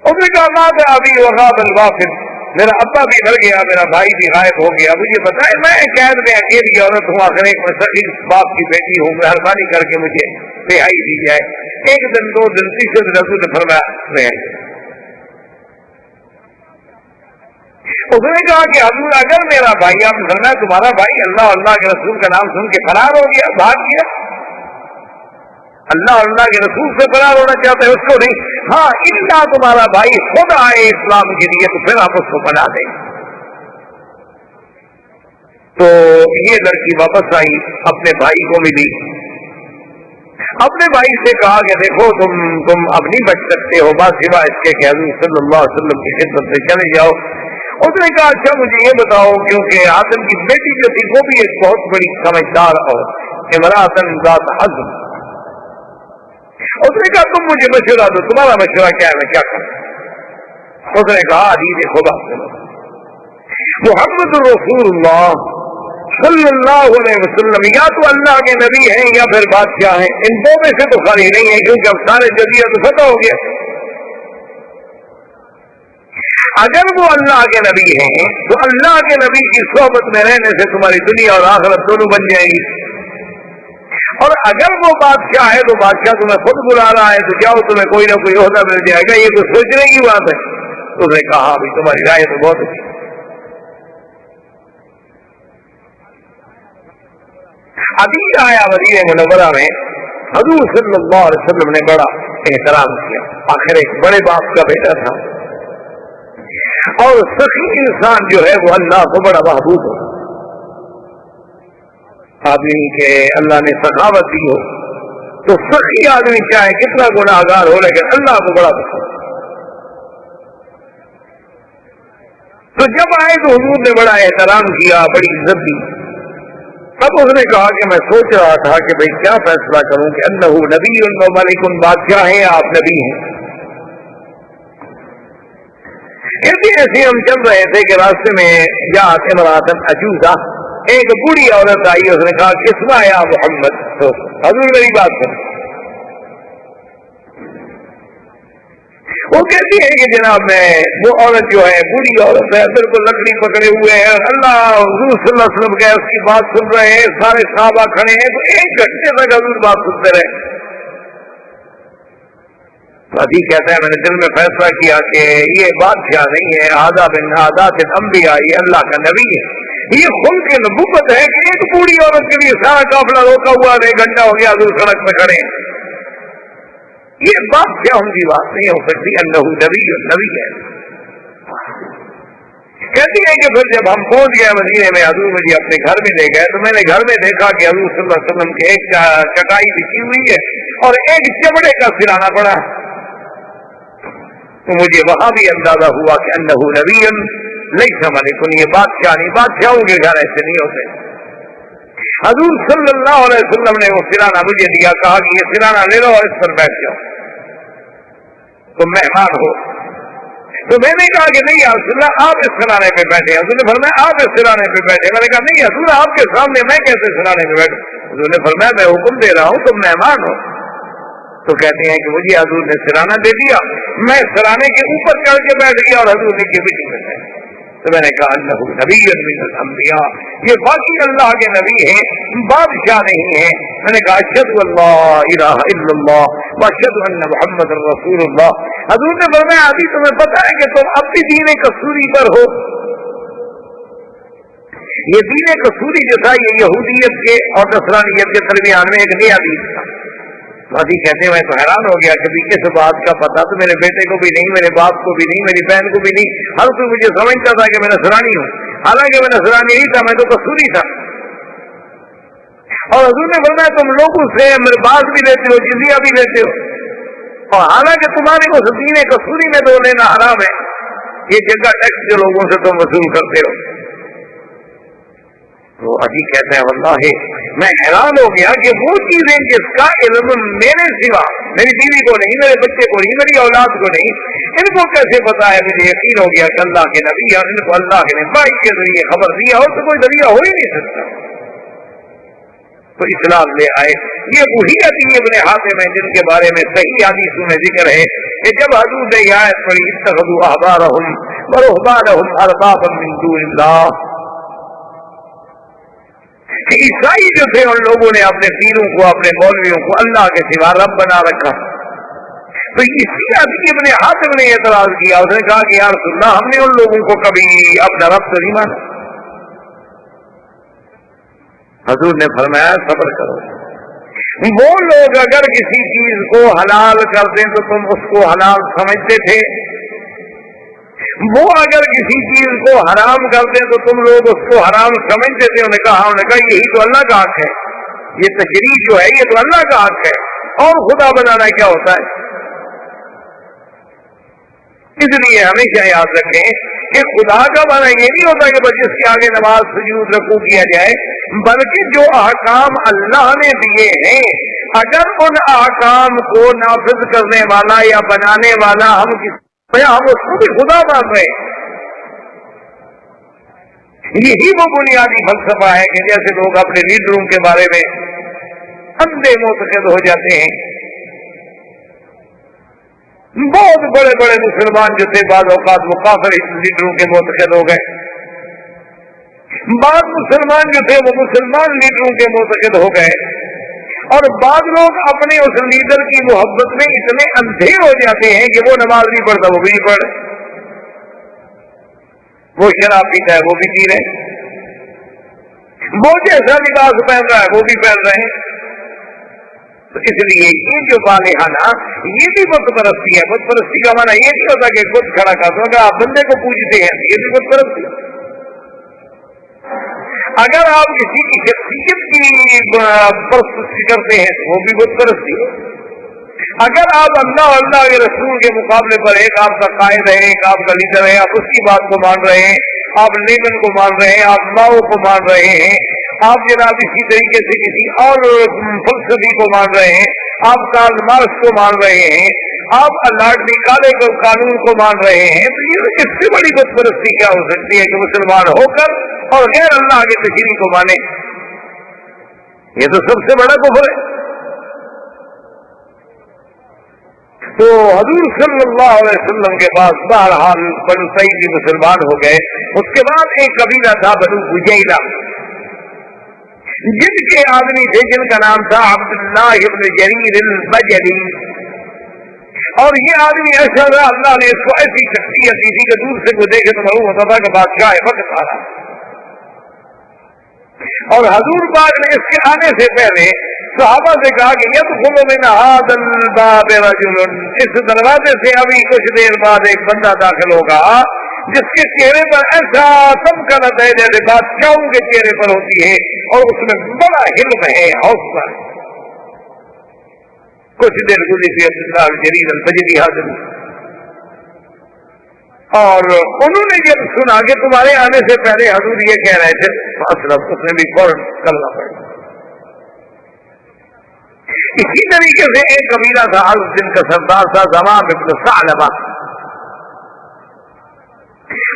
اس نے کہا مات ابھی وغاب الوافد، میرا ابا بھی مر گیا، میرا بھائی بھی غائب ہو گیا، مجھے بتائے میں قید میں اکیلی عورت ہوں، آخر ایک مسئلہ باپ کی بیٹی ہوں، مہربانی کر کے مجھے رہائی دی جائے. 1 دن 2 دن 3 دن رسول نے فرمایا رہے. اس نے کہا کہ حضور اگر میرا بھائی، آپ نے فرمایا تمہارا بھائی اللہ اللہ کے رسول کا نام سن کے فرار ہو گیا، بھاگ گیا، اللہ اللہ کے رسول سے فرار ہونا چاہتا ہے، اس کو نہیں، ہاں اللہ تمہارا بھائی خود آئے اسلام کے لیے تو پھر آپ اس کو بنا دیں۔ تو یہ لڑکی واپس آئی، اپنے بھائی کو ملی، اپنے بھائی سے کہا کہ دیکھو تم اب نہیں بچ سکتے ہو، بات سوا اس کے کہ حضور صلی اللہ علیہ وسلم کی خدمت سے چلے جاؤ۔ اس نے کہا اچھا مجھے یہ بتاؤ، کیونکہ آدم کی بیٹی جو تھی وہ بھی ایک بہت بڑی سمجھدار اور امراۃ ذات حزم، اس نے کہا تم مجھے مشورہ دو، تمہارا مشورہ کیا ہے، میں کیا کروں؟ اس نے کہا حدیث خدا سنو، محمد رسول اللہ صلی اللہ علیہ وسلم یا تو اللہ کے نبی ہیں یا پھر بادشاہ ہیں، ان دو میں سے تو خالی نہیں ہے، کیونکہ اب سارے جزیرہ تو فتح ہو گیا۔ اگر وہ اللہ کے نبی ہیں تو اللہ کے نبی کی صحبت میں رہنے سے تمہاری دنیا اور آخرت دونوں بن جائیں گی، اور اگر وہ بادشاہ ہے تو بادشاہ تمہیں خود بلا رہا ہے تو جاؤ، تمہیں کوئی نہ کوئی عہدہ مل جائے گا، یہ تو سوچنے کی بات ہے۔ تو اس نے کہا بھائی تمہاری رائے تو بہت اچھی۔ ابھی آیا مدینہ منورہ میں، حضور صلی اللہ علیہ وسلم نے بڑا احترام کیا، آخر ایک بڑے باپ کا بیٹا تھا، اور سخی انسان جو ہے وہ اللہ کو بڑا محبوب ہو، آدمی کے اللہ نے سخاوت دی ہو تو سخی آدمی چاہے کتنا گناہگار ہو لیکن اللہ کو بڑا پسند۔ تو جب آئے تو حضور نے بڑا احترام کیا، بڑی عزت دی۔ تب اس نے کہا کہ میں سوچ رہا تھا کہ بھئی کیا فیصلہ کروں کہ انہ نبی و ملک، بادشاہ ہیں آپ نبی ہیں۔ ایسے ہم چل رہے تھے کہ راستے میں جاءت امرأۃ عجوزہ، ایک بوڑھی عورت آئی، اس نے کہا اسمع یا محمد، تو حضور میری بات سن۔ وہ کہتی ہے کہ جناب میں وہ عورت جو ہے بوڑھی عورت ہے، بالکل لکڑی پکڑے ہوئے ہیں، اللہ حضور صلی اللہ علیہ وسلم کے اس کی بات سن رہے ہیں، سارے صحابہ کھڑے ہیں، تو ایک گھنٹے تک حضور بات سنتے رہے۔ ابھی کہتا ہے میں نے دل میں فیصلہ کیا کہ یہ بادشاہ نہیں ہے، آداب عادات الانبیاء، یہ اللہ کا نبی ہے، یہ خلق نبوت ہے کہ ایک بوڑھی عورت کے لیے سارا قافلہ روکا ہوا ہے، 1 گھنٹہ ہو گیا حضور سڑک میں کھڑے ہیں، یہ بادشاہوں کی بات نہیں ہو سکتی، انہ نبی نبی ہے۔ کہتی ہے کہ پھر جب ہم پہنچ گئے مدینے میں، حضور مجھے اپنے گھر میں لے گئے تو میں نے گھر میں دیکھا کہ حضور صلی اللہ علیہ وسلم کی ایک چٹائی بچھی ہوئی ہے اور ایک چمڑے کا سرانا پڑا، تو مجھے وہاں بھی اندازہ ہوا کہ انہ نبی لیس ملک، یہ بادشاہ نہیں، بادشاہوں کے گھر ایسے نہیں ہوتے۔ حضور صلی اللہ علیہ وسلم نے وہ سرانا مجھے دیا، کہا کہ یہ سرانا لے لو اور اس پر بیٹھ جاؤ، تم مہمان ہو۔ تو میں نے کہا کہ نہیں یا رسول اللہ آپ اس سرانے پہ بیٹھے، حضور نے فرمایا آپ اس سرانے پہ بیٹھے، میں نے کہا نہیں حضور آپ کے سامنے میں کیسے سرانے پہ بیٹھوں؟ حضور نے فرمایا میں حکم دے رہا ہوں، تم مہمان ہو۔ تو کہتے ہیں کہ مجھے حضور نے سرانا دے دیا، میں سرانے کے اوپر چڑھ کے بیٹھ گیا اور حضور نے کے پیچھے بیٹھے۔ تو میں نے کہا انہ نبی من الانبیاء، یہ باقی اللہ کے نبی ہیں، بادشاہ نہیں ہیں۔ میں نے کہا اشہد اللہ الہ الا اللہ واشہد ان محمد رسول اللہ۔ حضور نے فرمایا ابھی تمہیں پتا ہے کہ تم اپنی دین کسوری پر ہو، یہ دین کسوری جو تھا یہ یہودیت کے اور نصرانیت کے درمیان میں ایک نیا دین تھا۔ مادی کہتے ہیں میں تو حیران ہو گیا، کبھی کس بات کا پتا تو میرے بیٹے کو بھی نہیں، میرے باپ کو بھی نہیں، میری بہن کو بھی نہیں، ہر کوئی مجھے سمجھتا تھا کہ میں نصرانی ہوں، حالانکہ میں نصرانی نہیں تھا، میں تو کسوری تھا۔ اور حضور نے فرمایا تم لوگوں سے مرباز بھی لیتے ہو، جزیہ بھی لیتے ہو، اور حالانکہ تمہارے کو دین کسوری میں تو لینا حرام ہے، یہ جگہ ٹیکس جو لوگوں سے تم وصول کرتے ہو۔ تو ابھی کہتے ہیں واللہ میں حیران ہو گیا کہ وہ چیزیں جس کا علم میرے سوا میری بیوی کو نہیں، میرے بچے کو نہیں، میری اولاد کو نہیں، ان کو کیسے پتا ہے؟ مجھے یقین ہو گیا کہ اللہ کے نبی اور ان کو اللہ کے نبی کے ذریعے خبر دیا ہو تو کوئی ذریعہ ہو ہی نہیں سکتا۔ تو اسلام لے آئے۔ یہ وہی عدی ابن حاتم ہیں جن کے بارے میں صحیح حدیثوں میں ذکر ہے کہ جب حضور نے یہ آیت پڑھی اتخذوا احبارهم ورهبانهم اربابا من دون اللہ، کہ عیسائی جو تھے ان لوگوں نے اپنے پیروں کو، اپنے مولویوں کو اللہ کے سوا رب بنا رکھا، تو اسی عدی ابن حاتم نے اعتراض کیا، اس نے کہا کہ یا رسول اللہ ہم نے ان لوگوں کو کبھی اپنا رب تو نہیں مانا۔ حضور نے فرمایا صبر کرو، وہ لوگ اگر کسی چیز کو حلال کر دیں تو تم اس کو حلال سمجھتے تھے، وہ اگر کسی چیز کو حرام کر دیں تو تم لوگ اس کو حرام سمجھتے تھے۔ انہوں نے کہا یہی تو اللہ کا حق ہے، یہ تشریع جو ہے یہ تو اللہ کا حق ہے، اور خدا بنانا کیا ہوتا ہے؟ اس لیے ہمیشہ یاد رکھیں کہ خدا کا معنی یہ نہیں ہوتا کہ بس جس کے آگے نماز سجود رکوع کیا جائے، بلکہ جو احکام اللہ نے دیے ہیں اگر ان احکام کو نافذ کرنے والا یا بنانے والا ہم اس کو بھی خدا مان رہے ہیں۔ یہی وہ بنیادی فلسفہ ہے کہ جیسے لوگ اپنے لیڈروں کے بارے میں اندھے معتقد ہو جاتے ہیں۔ بہت بڑے بڑے مسلمان جو تھے بعض اوقات وہ کافر لیڈروں کے معتقد ہو گئے، بعض مسلمان جو تھے وہ مسلمان لیڈروں کے معتقد ہو گئے، اور بعض لوگ اپنے اس لیڈر کی محبت میں اتنے اندھے ہو جاتے ہیں کہ وہ نماز نہیں پڑھتا وہ بھی نہیں پڑھ، وہ شراب پیتا ہے وہ بھی پی رہے، وہ جیسا لباس پہن رہا ہے وہ بھی پہن رہے ہیں۔ تو اس لیے یہ جو بالحانہ یہ بھی بت پرستی ہے۔ بت پرستی کا معنی یہ نہیں ہوتا کہ خود کھڑا کر دو، اگر آپ بندے کو پوجتے ہیں یہ بھی بت پرستی۔ اگر آپ کسی کی شخصیت کی پرستی کرتے ہیں تو وہ بھی بت پرستی ہے۔ اگر آپ اللہ اللہ کے رسول کے مقابلے پر ایک آپ کا قائد ہے، ایک آپ کا لیڈر ہے، آپ اس کی بات کو مان رہے ہیں، آپ لیمن کو مان رہے ہیں، آپ ماؤ کو مان رہے ہیں، آپ جناب اسی طریقے سے کسی اور فلسفی کو مان رہے ہیں، آپ کارل مارکس کو مان رہے ہیں، آپ لارڈ نکالے کو قانون کو مان رہے ہیں، تو یہ اس سے بڑی بت پرستی کیا ہو سکتی ہے کہ مسلمان ہو کر اور غیر اللہ کے تشریع کو مانے؟ یہ تو سب سے بڑا کفر ہے۔ تو حضور صلی اللہ علیہ وسلم کے پاس بہرحال بنو سعید مسلمان ہو گئے۔ اس کے بعد ایک قبیلہ تھا بنو بجیلہ، جن کے آدمی تھے جن کا نام تھا عبداللہ ابن جریر البجلی، اور یہ آدمی ایسا تھا اللہ نے اس کو ایسی شخصیت دی تھی کہ دور سے کوئی دیکھے تو معلوم ہوتا تھا کہ بادشاہ وقت آ رہا۔ اور حضور پاک نے اس کے آنے سے پہلے صحابہ سے کہا کہ يدخل من هذا الباب رجل، اس دروازے سے ابھی کچھ دیر بعد ایک بندہ داخل ہوگا جس کے چہرے پر ایسا تمکنت ہے جیسے بادشاہوں کے چہرے پر ہوتی ہے، اور اس میں بڑا حلم ہے، حوصلہ ہے۔ کچھ دیر گزری تھی عبداللہ جریر البجلی حاضر، اور انہوں نے جب سنا کہ تمہارے آنے سے پہلے حضور یہ کہہ رہے تھے اسلم، اس نے بھی فوراً کرنا پڑا۔ اسی طریقے سے ایک قبیلہ تھا جن کا سردار تھا زمام ابن ثعلبہ،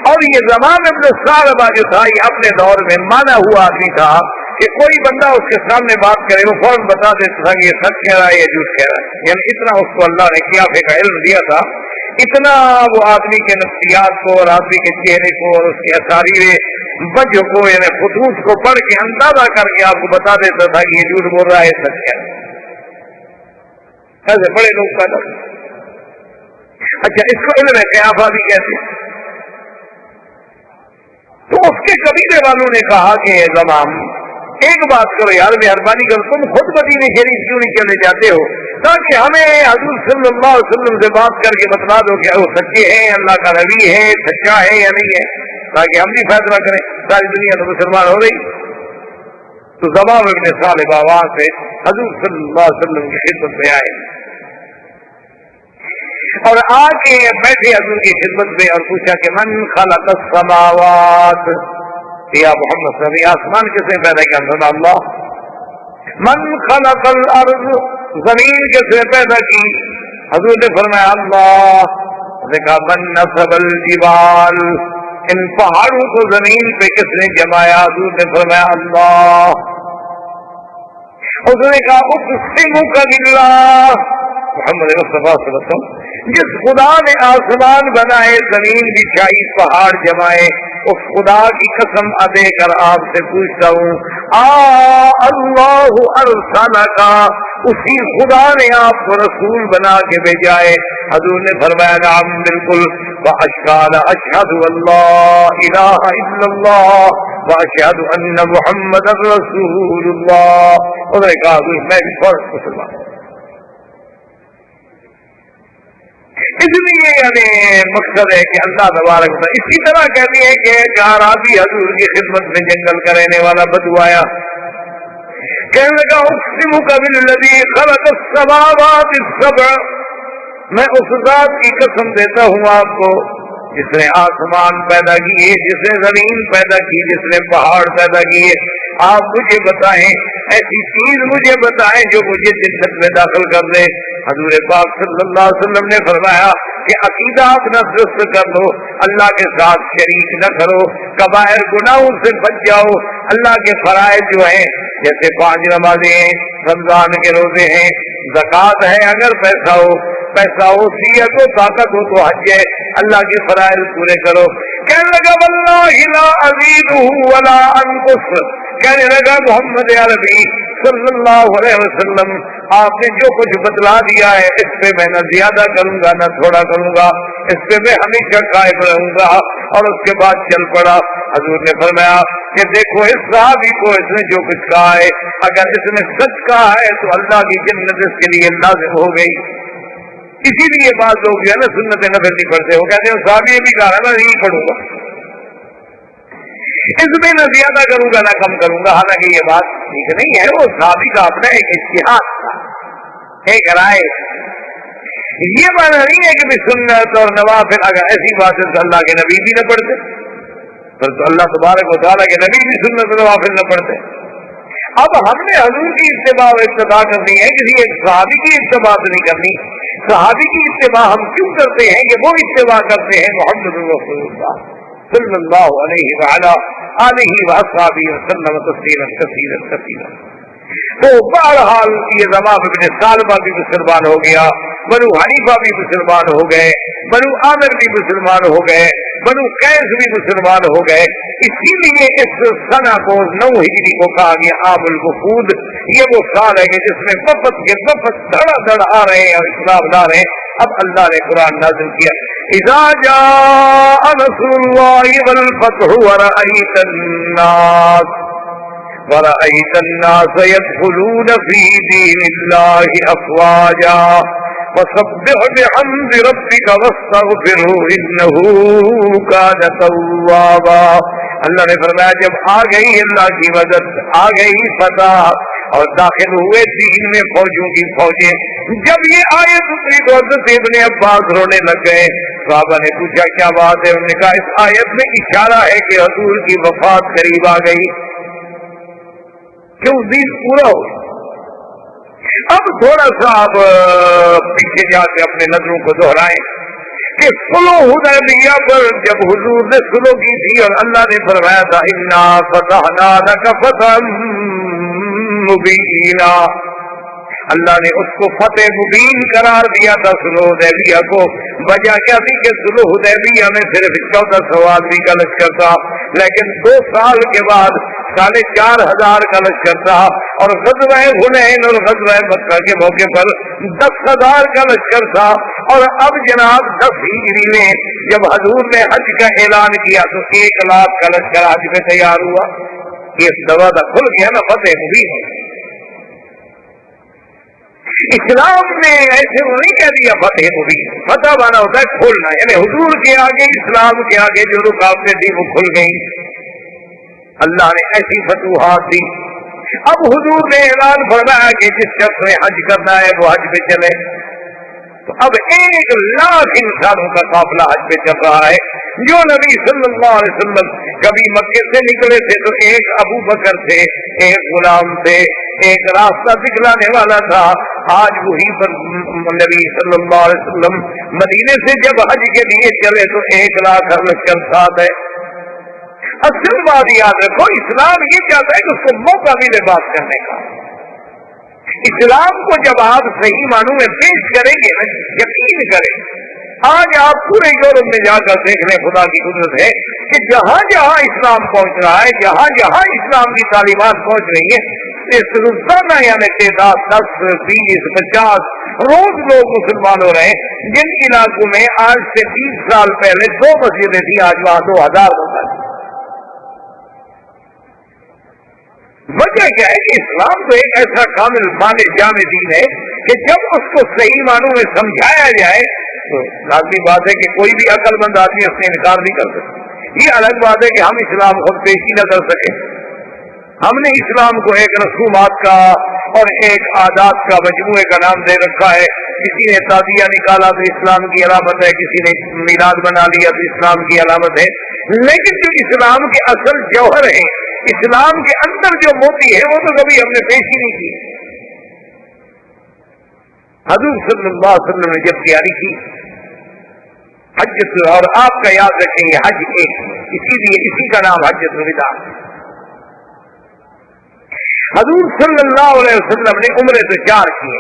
اور یہ زمام ابن ثعلبہ جو تھا یہ اپنے دور میں مانا ہوا آدمی تھا کہ کوئی بندہ اس کے سامنے بات کرے وہ فوراً بتا دیتا تھا کہ یہ سچ کہہ رہا ہے یا جھوٹ کہہ رہا ہے، یعنی اتنا اس کو اللہ نے قیافے کا علم دیا تھا، اتنا وہ آدمی کے نفسیات کو اور آدمی کے چہرے کو اور اس کے اساریر وجہ کو یعنی خطوط کو پڑھ کے اندازہ کر کے آپ کو بتا دیتا تھا کہ یہ جھوٹ بول رہا ہے سچ کہہ رہا ہے۔ ایسے بڑے لوگ پیدا ہوئے۔ اچھا، اس کو علم قیافہ بھی کہتے ہیں۔ تو اس کے قبیلے والوں نے کہا کہ زمام ایک بات کرو یار، مہربانی کرو، تم خود مدینے شریف کیوں نہیں چلے جاتے ہو تاکہ ہمیں حضور صلی اللہ علیہ وسلم سے بات کر کے بتلا دو کہ وہ سچے ہیں، اللہ کا نبی ہے، سچا ہے یا نہیں ہے، تاکہ ہم بھی فیصلہ کریں۔ ساری دنیا تو مسلمان ہو رہی۔ تو زمام ابن ثعلبہ وہاں سے حضور صلی اللہ علیہ وسلم کی خدمت میں آئے اور آ کے بیٹھے حضور کی خدمت میں اور پوچھا کہ من خلق السماوات، یا محمد صلی اللہ علیہ وسلم آسمان کس نے پیدا کیا؟ فرمایا اللہ۔ من خلق الارض، زمین کس نے پیدا کی؟ حضور نے فرمایا اللہ۔ نے کہا من نصب الجبال، ان پہاڑوں کو زمین پہ کس نے جمایا؟ حضور نے فرمایا اللہ۔ اس نے کہا اقسمک باللہ، محمد مصطفیٰ صلی اللہ علیہ وسلم، جس خدا نے آسمان بنائے، زمین بچھائی، پہاڑ جمائے، اس خدا کی قسم دے کر آپ سے پوچھتا ہوں اللہ ارسلک، اسی خدا نے آپ کو رسول بنا کے بھیجا ہے. حضور نے فرمایا نعم بالکل. واشهد اللہ الہ الا اللہ واشهد ان محمد رسول اللہ. انہوں نے کہا میں بھی فرض مسلمان ہوں. اس لیے یعنی مقصد ہے کہ اللہ تبارک و اسی طرح کہتے ہیں کہ ایک اعرابی حضور کی خدمت میں جنگل کا رہنے والا بدو آیا, کہنے لگا اقسمک بالذی خلق السماوات السبع, میں اس ذات کی قسم دیتا ہوں آپ کو جس نے آسمان پیدا کیے, جس نے زمین پیدا کی, جس نے پہاڑ پیدا کیے. آپ مجھے بتائیں ایسی چیز مجھے بتائیں جو مجھے جنت میں داخل کر دے. حضور پاک صلی اللہ علیہ وسلم نے فرمایا کہ عقیدہ اپنا درست کر لو, اللہ کے ساتھ شریک نہ کرو, کبائر گناہوں سے بچ جاؤ. اللہ کے فرائض جو ہیں جیسے 5 نمازیں ہیں, رمضان کے روزے ہیں, زکوٰۃ ہے, اگر پیسہ ہو سیت ہو طاقت ہو تو حج ہے, اللہ کے فرائض پورے کرو. کہنے لگا واللہ لا ازیدہ ولا انقص. کہنے لگا محمد عربی صلی اللہ علیہ وسلم آپ نے جو کچھ بتلا دیا ہے اس پہ میں نہ زیادہ کروں گا نہ تھوڑا کروں گا, اس پہ میں ہمیشہ قائم رہوں گا. اور اس کے بعد چل پڑا. حضور نے فرمایا کہ دیکھو اس صحابی کو اس نے جو کچھ کہا ہے, اگر اس نے سچ کہا ہے تو اللہ کی جنت اس کے لیے لازم ہو گئی. اسی لیے بعض لوگ جو ہے نا سنت نفل نہیں پڑھتے, وہ کہتے ہیں صحابی بھی کہا میں نہیں پڑھوں گا, اس میں نہ زیادہ کروں گا نہ کم کروں گا. حالانکہ یہ بات ٹھیک نہیں ہے, وہ صحابی کا اپنا ایک اجتہاد تھا, ایک رائے. یہ مانا نہیں ہے کہ سنت اور نوافل اگر ایسی بات ہے تو اللہ کے نبی بھی نہ پڑھتے, تو اللہ تبارک و تعالیٰ کے نبی بھی سنت و نوافل نہ پڑھتے. اب ہم نے حضور کی اتباع و اقتداء کرنی ہے, کسی ایک صحابی کی اتباع تو نہیں کرنی. صحابی کی اتباع ہم کیوں کرتے ہیں کہ وہ اتباع کرتے ہیں محمد رسول اللہ صلی اللہ علیہ وعلا آلہ واصحابہ وسلم تسلیما کثیرا کثیرا. تو بہرحال یہ زمام ابن سالمہ بھی مسلمان ہو گیا, بنو حنیفہ بھی مسلمان ہو گئے, بنو عامر بھی مسلمان ہو گئے, بنو قیس بھی مسلمان ہو گئے. اسی لیے اس سنہ کو 9 ہجری کو کہا گیا عام الوفود. یہ وہ سال ہے کہ جس میں وفد کے وفد دھڑا دھڑ آ رہے ہیں اور اسلام لا رہے ہیں. اب اللہ نے قرآن نازل کیا اذا جاء نصر اللہ والفتح ورأيت الناس يدخلون في دين الله أفواجا فسبح بحمد ربك واستغفره إنه كان توابا. اللہ نے فرمایا جب آ گئی اللہ کی مدد, آ گئی فتح اور داخل ہوئے دین میں فوجوں کی فوجیں. جب یہ آیت اتری تو حضرت ابن عباس رونے لگ گئے. صحابہ نے پوچھا کیا بات ہے؟ انہوں نے کہا اس آیت میں اشارہ ہے کہ حضور کی وفات قریب آ گئی, کیوں دین پورا ہو. اب تھوڑا سا آپ پیچھے جا کے اپنے نظروں کو دہرائیں کہ صلح حدیبیہ پر جب حضور نے صلح کی تھی اور اللہ نے فرمایا تھا انا فتحنا لک فتحا مبینا, اللہ نے اس کو فتح مبین قرار دیا تھا صلح حدیبیہ کو. وجہ کیا تھی کہ صلح حدیبیہ میں صرف 1400 آدمی کا لشکر تھا, لیکن 2 سال کے بعد 4,500 کا لشکر تھا. اور غزوہ حنین اور غزوہ مکہ کے موقع پر 10,000 کا لشکر تھا. اور اب جناب 10 ہجری میں جب حضور نے حج کا اعلان کیا تو 1 لاکھ کا لشکر حج میں تیار ہوا. یہ دروازہ کھل گیا نا فتح مبین. اسلام نے ایسے وہ نہیں کہہ دیا فتح مبین. فتح مانا ہوتا ہے کھولنا, یعنی حضور کے آگے اسلام کے آگے جو رکاوٹیں تھی وہ کھل گئی. اللہ نے ایسی فتوحات دی. اب حضور نے اعلان فرمایا کہ جس شخص نے حج کرنا ہے وہ حج پہ چلے. تو اب 1 لاکھ انسانوں کا قافلہ حج پہ چل رہا ہے. جو نبی صلی اللہ علیہ وسلم کبھی مکے سے نکلے تھے تو ایک ابو بکر تھے, ایک غلام تھے, ایک راستہ دکھلانے والا تھا. آج وہی پر نبی صلی اللہ علیہ وسلم مدینے سے جب حج کے لیے چلے تو 1 لاکھ لشکر ساتھ ہے. اصل بات یاد رکھو, اسلام یہ چاہتا ہے کہ اس کو موقع ملے بات کرنے کا. اسلام کو جب آپ صحیح معنوں میں پیش کریں گے نا, یقین کریں. آج آپ پورے یورپ میں جا کر دیکھ لیں, خدا کی قدرت ہے کہ جہاں جہاں اسلام پہنچ رہا ہے, جہاں جہاں اسلام کی تعلیمات پہنچ رہی ہیں, اس روزانہ یعنی تعداد 10 20 50 روز لوگ مسلمان ہو رہے ہیں. جن علاقوں میں آج سے 20 سال پہلے 2 مسجدیں تھیں آج وہاں 2000 مساجد. وجہ کیا ہے کہ اسلام تو ایک ایسا کامل مان جامع دین ہے کہ جب اس کو صحیح معنوں میں سمجھایا جائے تو لازمی بات ہے کہ کوئی بھی عقل مند آدمی اس سے انکار نہیں کر سکتا. یہ الگ بات ہے کہ ہم اسلام خود پیشی نہ کر سکیں. ہم نے اسلام کو ایک رسومات کا اور ایک عادات کا مجموعے کا نام دے رکھا ہے. کسی نے تعزیہ نکالا تو اسلام کی علامت ہے, کسی نے میلاد بنا لیا تو اسلام کی علامت ہے. لیکن جو اسلام کے اصل جوہر ہیں, اسلام کے اندر جو موتی ہے, وہ تو کبھی ہم نے پیش ہی نہیں کی. حضور صلی اللہ علیہ وسلم نے جب تیاری کی حج, اور آپ کا یاد رکھیں گے حج ایک, اسی لیے اسی کا نام حجۃ الوداع. حضور صلی اللہ علیہ وسلم نے عمرے تو 4 کیے,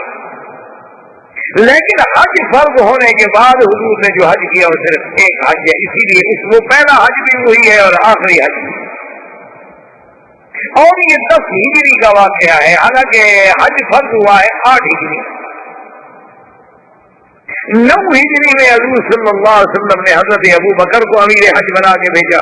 لیکن حج فرض ہونے کے بعد حضور نے جو حج کیا وہ صرف ایک حج ہے. اسی لیے وہ پہلا حج بھی وہی ہے اور آخری حج بھی. اور یہ 10 ہجری کا واقعہ ہے, حالانکہ حج فرض ہوا ہے 8 ہجری. 9 ہجری میں حضور صلی اللہ علیہ وسلم نے حضرت ابو بکر کو امیر حج بنا کے بھیجا,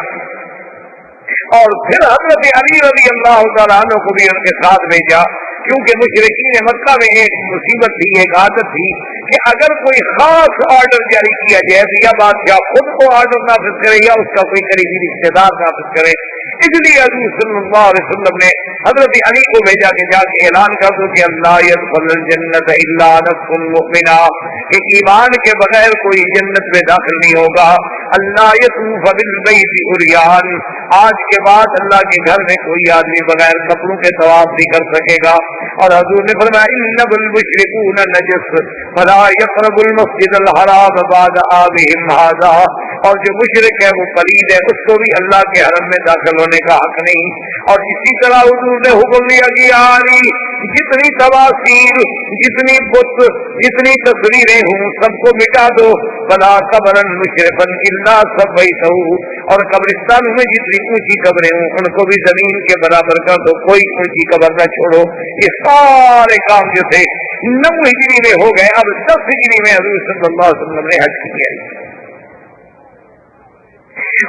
اور پھر حضرت علی رضی اللہ تعالیٰ عنہ کو بھی ان کے ساتھ بھیجا, کیونکہ مشرکین مکہ میں ایک مصیبت تھی, ایک عادت تھی کہ اگر کوئی خاص آرڈر جاری کیا جائے تو یا بادشاہ خود کو آرڈر نافذ کرے یا اس کا کوئی قریبی رشتے دار نافذ کرے. اس لیے حضور صلی اللہ علیہ وسلم نے حضرت علی کو بھیجا کہ جا کے اعلان کر دو کہ اللہ يدخل الجنت الا نفس مؤمنہ, کہ ایمان کے بغیر کوئی جنت میں داخل نہیں ہوگا. اللہ يطوف بالبیت عریان, آج کے بعد اللہ کے گھر میں کوئی آدمی بغیر کپڑوں کے طواف نہیں کر سکے گا. اور حضور نے فرمایا انما المشركون نجس فلا يقربوا المسجد الحرام بعد عامهم هذا, اور جو مشرک ہے وہ پلید ہے, اس کو بھی اللہ کے حرم میں داخل ہونے کا حق نہیں. اور اسی طرح حضور نے حکم دیا کہ علی جتنی تماثیل, جتنی بت, جتنی تصویریں ہوں سب کو مٹا دو. فلا قبرا مشرفا الا سویتہ, اور قبرستان میں جتنی اونچی قبریں ہوں ان کو بھی زمین کے برابر کر دو, کوئی اونچی قبر نہ چھوڑو. یہ سارے کام جو تھے 9 ہجری میں ہو گئے. اب 10 ہجری میں حضور صلی اللہ علیہ وسلم نے حج کیا,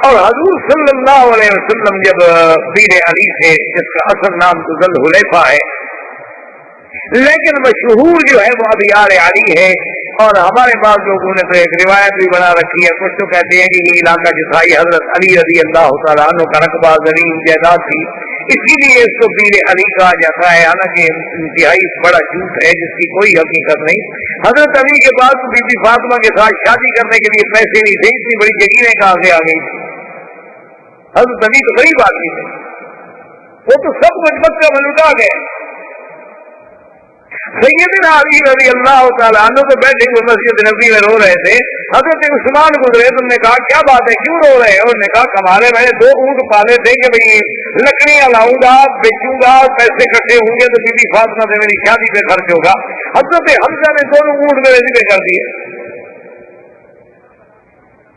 اور حضور صلی اللہ علیہ وسلم جب پیر علی سے, جس کا اصل نام تو ذل حلیفہ ہے لیکن مشہور جو ہے وہ ابیار علی ہے, اور ہمارے پاس لوگوں نے تو ایک روایت بھی بنا رکھی ہے. کچھ تو کہتے ہیں کہ یہ علاقہ جو تھا یہ حضرت علی رضی اللہ تعالیٰ عنہ کا رقبہ زمین جائیداد تھی, اسی لیے اس کو پیر علی کہا جاتا ہے, حالانکہ انتہائی بڑا جھوٹ ہے جس کی کوئی حقیقت نہیں. حضرت علی کے پاس بی بی فاطمہ کے ساتھ شادی کرنے کے لیے پیسے نہیں تھے, اتنی بڑی جگیریں کہاں سے آ گئی تھی. حضرت علی تو غریب آدمی تھے, وہ تو سب کچھ مکہ میں لٹا گئے. سیدنا علی رضی اللہ تعالیٰ عنہ تو بیٹھے ہوئے مسجد نبوی میں رو رہے تھے. حضرت عثمان گزرے, تم نے کہا کیا بات ہے, کیوں رو رہے ہیں؟ انہوں نے کہا کمارے میں نے 2 اونٹ پالے تھے کہ بھئی لکڑیاں لاؤں گا, بیچوں گا, پیسے اکٹھے ہوں گے تو بی بی فاطمہ سے میری شادی پہ خرچ ہوگا. حضرت حمزہ نے 2 اونٹ میرے ذبح کر دیے.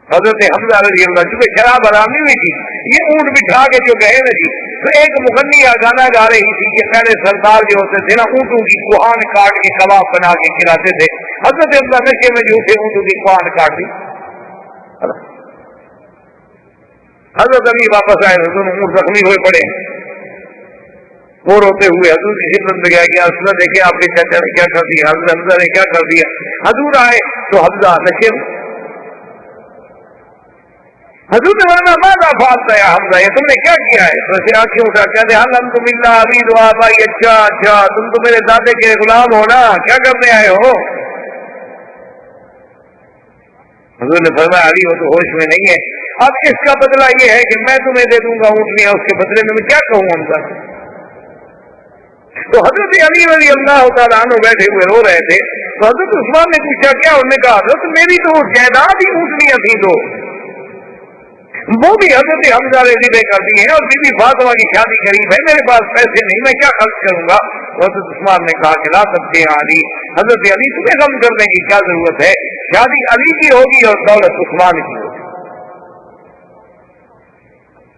حضرت حمزہ رضی اللہ, چونکہ شراب حرام نہیں ہوئی تھی, یہ اونٹ بٹھا کے جو گئے نا جی, تو ایک مغنیہ گانا گا رہی تھی کہ پہلے سردار جو ہوتے تھے نا اونٹوں کی کوہان کاٹ کے کباب بنا کے کھلاتے تھے. حضرت حمزہ نشے میں جو تھے اونٹوں کی کوہان کاٹ دی. حضرت علی واپس آئے, دونوں اونٹ زخمی ہوئے پڑے, وہ روتے ہوئے حضور کی خدمت میں گیا کہ حضرت دیکھیں آپ کے چچا نے کیا کر دیا, حضرت حمزہ نے کیا کر دیا. حضور آئے تو حمزہ نشے میں. حضور نے فرمایا ماذا فعلت یا حمزہ, یہ تم نے کیا کیا ہے؟ تو اسے آنکھیں اٹھا کہتے ہیں الحمدللہ عبید و آبائی, اچھا اچھا تم تو میرے دادے کے غلام ہو نا, کیا کرنے آئے ہو؟ حضور نے فرمایا علی وہ تو ہوش میں نہیں ہے, اب اس کا بدلہ یہ ہے کہ میں تمہیں دے دوں گا اونٹنیاں, اس کے بدلے میں کیا کہوں حمزہ. تو حضرت علی رضی اللہ تعالیٰ عنہ بیٹھے ہوئے رو رہے تھے. تو حضرت عثمان نے پوچھا کیا؟ انہوں نے کہا حضرت میری تو جائیداد ہی اونٹنیاں تھیں, تو وہ بھی حضرت حمزہ نے ذبح کر دی ہیں, اور بی بی فاطمہ کی شادی قریب ہے, میرے پاس پیسے نہیں, میں کیا خرچ کروں گا. حضرت عثمان نے کہا کہ لا تبقی علی, حضرت علی تمہیں غم کرنے کی کیا ضرورت ہے, شادی علی کی ہوگی اور دولت عثمان کی ہوگی.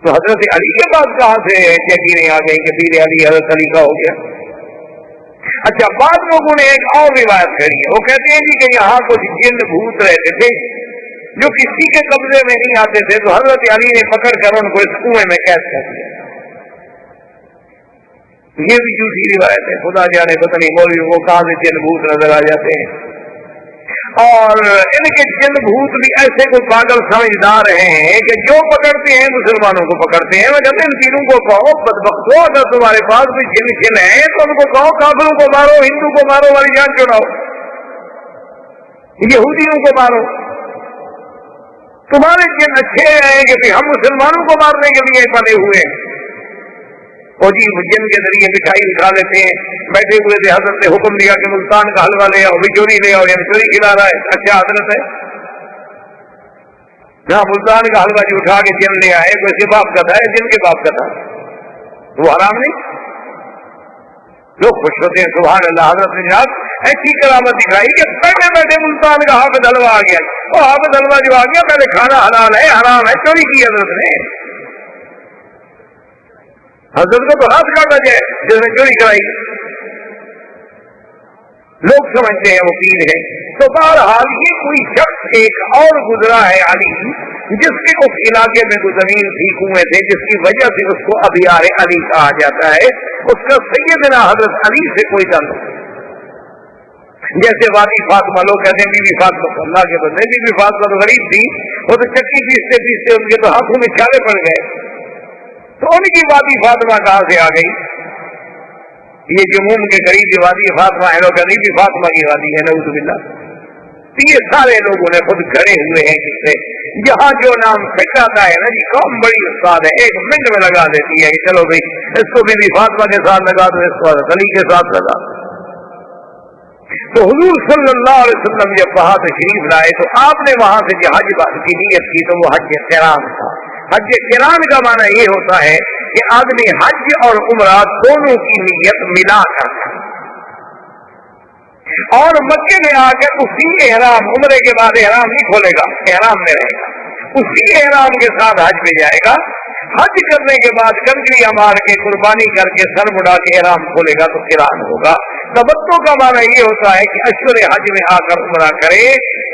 تو حضرت علی کے پاس کہاں سے جگیریں آ گئی کہ پیر علی حضرت علی کا ہو گیا؟ اچھا، بعض لوگوں نے ایک اور روایت کری ہے، وہ کہتے ہیں جی کہ یہاں کچھ جن بھوت رہتے تھے جو کسی کے قبضے میں نہیں آتے تھے، تو حضرت علی نے پکڑ کر ان کو اس کنویں میں قید کر دیا۔ یہ بھی جھوٹی روایت ہے، خدا جانے پتہ نہیں مولویوں کو کہاں سے جن بھوت نظر آ جاتے ہیں۔ اور ان کے جن بھوت بھی ایسے کوئی پاگل سمجھدار ہیں کہ جو پکڑتے ہیں مسلمانوں کو پکڑتے ہیں۔ میں کہتے ہیں ان تینوں کو کہو بدبختو، اگر تمہارے پاس بھی جن ہیں تو ان کو کہو کافروں کو مارو، ہندو کو مارو، والی جان چھڑاؤ، یہودیوں کو مارو۔ تمہارے جن اچھے ہیں کہ ہم مسلمانوں کو مارنے کے لیے بنے ہوئے ہیں۔ اور جی جن کے ذریعے مٹھائی کھا لیتے ہیں، بیٹھے ہوئے تھے، حضرت نے حکم دیا کہ ملتان کا حلوہ لے آؤ، بچوری لے آؤ، یعنی چوری کھلا رہا ہے۔ اچھا حضرت ہے جہاں ملتان کا حلوہ جو اٹھا کے جن لے آئے، کوئی سے باپ کا تھا، جن کے باپ کا تھا، وہ حرام نہیں؟ لوگ خوش ہوتے ہیں، سبحان اللہ۔ حضرت نے جناب ایسی کرامت دکھائی کہ بیٹھے بیٹھے ملتان کا حافظ حلوہ آ گیا۔ وہ حافظ حلوہ جو آ گیا، پہلے کھانا حلال ہے حرام ہے، چوری کی حضرت نے۔ حضرت کو تو ہاتھ کاٹا جائے جس نے چوری کرائی۔ لوگ سمجھتے ہیں وہ پیر ہے۔ تو بہرحال یہ کوئی شخص ایک اور گزرا ہے علی، جس کے اس علاقے میں کوئی زمین تھی، کنویں تھے، جس کی وجہ سے اس کو ابیار علی کہا جاتا ہے۔ اس کا سیدنا حضرت علی سے کوئی تعلق نہیں۔ جیسے وادی فاطمہ، لوگ کہتے ہیں بی بی فاطمہ، اللہ کے بندے بی بی فاطمہ تو غریب تھی، وہ تو چکی پیستے پیستے ان کے تو ہاتھوں میں چھالے پڑ گئے، تو ان کی وادی فاطمہ کہاں سے آ گئی؟ یہ جموم کے قریب جو وادی فاطمہ ہے، لوگ کہتے ہیں بی فاطمہ کی وادی ہے، نعوذ باللہ۔ یہ سارے لوگوں نے خود کھڑے ہوئے ہیں جس سے جہاں جو نام پھٹ جاتا ہے نا جی، قوم بڑی استاد ہے، ایک منٹ میں لگا دیتی ہے کہ چلو بھائی اس کو بی بی فاطمہ کے ساتھ لگا دو، اس کو علی کے ساتھ لگا دو۔ تو حضور صلی اللہ علیہ وسلم جب وہاں تشریف لائے تو آپ نے وہاں سے جو حج کی نیت کی تو وہ حج قران تھا۔ حج قران کا معنی یہ ہوتا ہے کہ آدمی حج اور عمرہ دونوں کی نیت ملا کر، اور مکے میں آ کر اسی احرام، عمرے کے بعد احرام نہیں کھولے گا، احرام میں رہے گا، اسی احرام کے ساتھ حج میں جائے گا۔ حج کرنے کے بعد کنکریاں مار کے قربانی کر کے سر مڑا کے احرام کھولے گا تو قران ہوگا۔ تمتع کا معنی یہ ہوتا ہے کہ اشہر حج میں آ کر عمرہ کرے،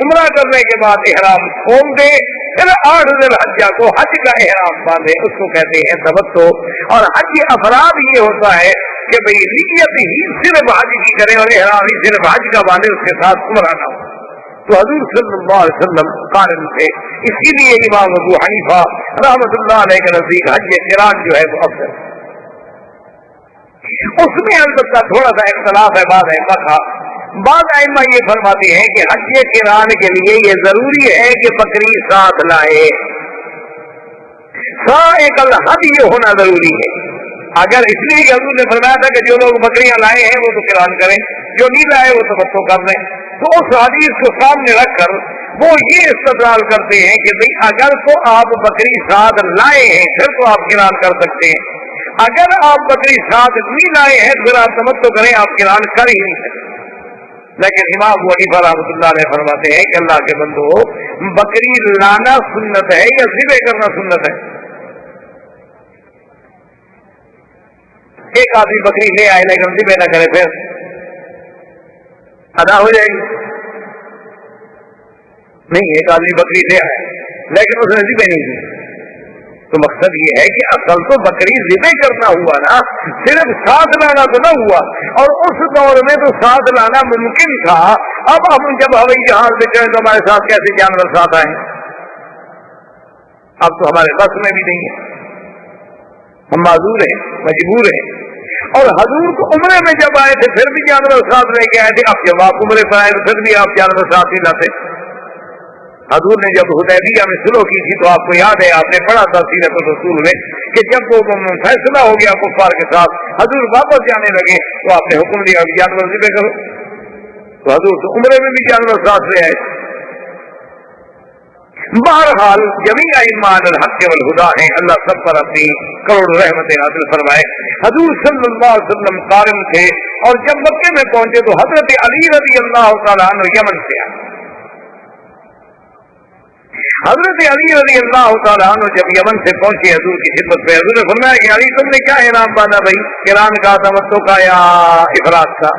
عمرہ کرنے کے بعد احرام کھول دے، پھر 8 ذی الحجہ کو حج کا احرام باندھے، اس کو کہتے ہیں تمتع۔ اور حج افراد یہ ہوتا ہے کہ بھئی نیت ہی صرف حج کی کرے اور احرام ہی صرف حج کا باندھے، اس کے ساتھ عمرہ نہ ہو۔ تو حضور صلی اللہ علیہ وسلم قارن تھے، اسی لیے امام ابو حنیفہ رحمۃ اللہ علیہ کے نزدیک حج قران جو ہے وہ افضل ہے۔ اس میں البتہ تھوڑا سا اختلاف ہے، بعض ائمہ کا، بعض ائمہ یہ فرماتے ہیں کہ حج قران کے لیے یہ ضروری ہے کہ بکری ساتھ لائے، سائق الحدی ہونا ضروری ہے۔ اگر اس لیے حضور نے فرمایا تھا کہ جو لوگ بکریاں لائے ہیں وہ تو قران کریں، جو نہیں لائے وہ تمتع کر لیں، تو اس حدیث کو سامنے رکھ کر وہ یہ استدلال کرتے ہیں کہ بھئی اگر تو آپ بکری ساتھ لائے ہیں پھر تو آپ قران کر سکتے ہیں، اگر آپ بکری ساتھ نہیں لائے ہیں پھر آپ تمتع کریں، آپ قران کر ہی نہیں سکتے۔ لیکن امام ابو حنیفہ رحمۃ اللہ علیہ فرماتے ہیں کہ اللہ کے بندو، بکری لانا سنت ہے یا ذبح کرنا سنت ہے؟ ایک آدمی بکری لے آئے لیکن ذبح نہ کرے پھر ادا ہو جائے گی؟ نہیں، ایک آدمی بکری لے آئے لیکن اس نے ذبح نہیں کی، تو مقصد یہ ہے کہ اصل تو بکری ذبح کرنا ہوا نا، صرف ساتھ لانا تو نہ ہوا، اور اس دور میں تو ساتھ لانا ممکن تھا۔ اب ہم جب ہوائی جہاز میں چڑھے تو ہمارے ساتھ کیسے جانور ساتھ آئے؟ اب تو ہمارے بس میں بھی نہیں ہے، ہم معذور ہیں، مجبور ہیں۔ اور حضور کو عمرے میں جب آئے تھے پھر بھی جانور ساتھ لے کے آئے تھے، اب جب آپ عمرے پر آئے تو پھر بھی آپ جانور ساتھ ہی لاتے۔ حضور نے جب حدیبیہ میں صلح کی تھی تو آپ کو یاد ہے، آپ نے پڑھا تھا سیرت الرسول میں کہ جب وہ فیصلہ ہو گیا کفار کے ساتھ، حضور واپس جانے لگے تو آپ نے حکم دیا کہ جانور ذبح کرو، تو حضور تو عمرے میں بھی جانور ساتھ لے آئے۔ بہرحال جمیع ائمہ الحق والہدی ہیں، اللہ سب پر اپنی کروڑ رحمتیں نازل فرمائے۔ حضور صلی اللہ علیہ وسلم قارن تھے، اور جب مکے میں پہنچے تو حضرت علی رضی اللہ تعالیٰ عنہ یمن سے آئے۔ حضرت علی رضی اللہ تعالیٰ عنہ جب یمن سے پہنچے حضور کی خدمت میں، حضور نے فرمایا کہ علی تم نے کیا انعام باندھا بھائی، قران کا، تمتع کا یا افراد کا؟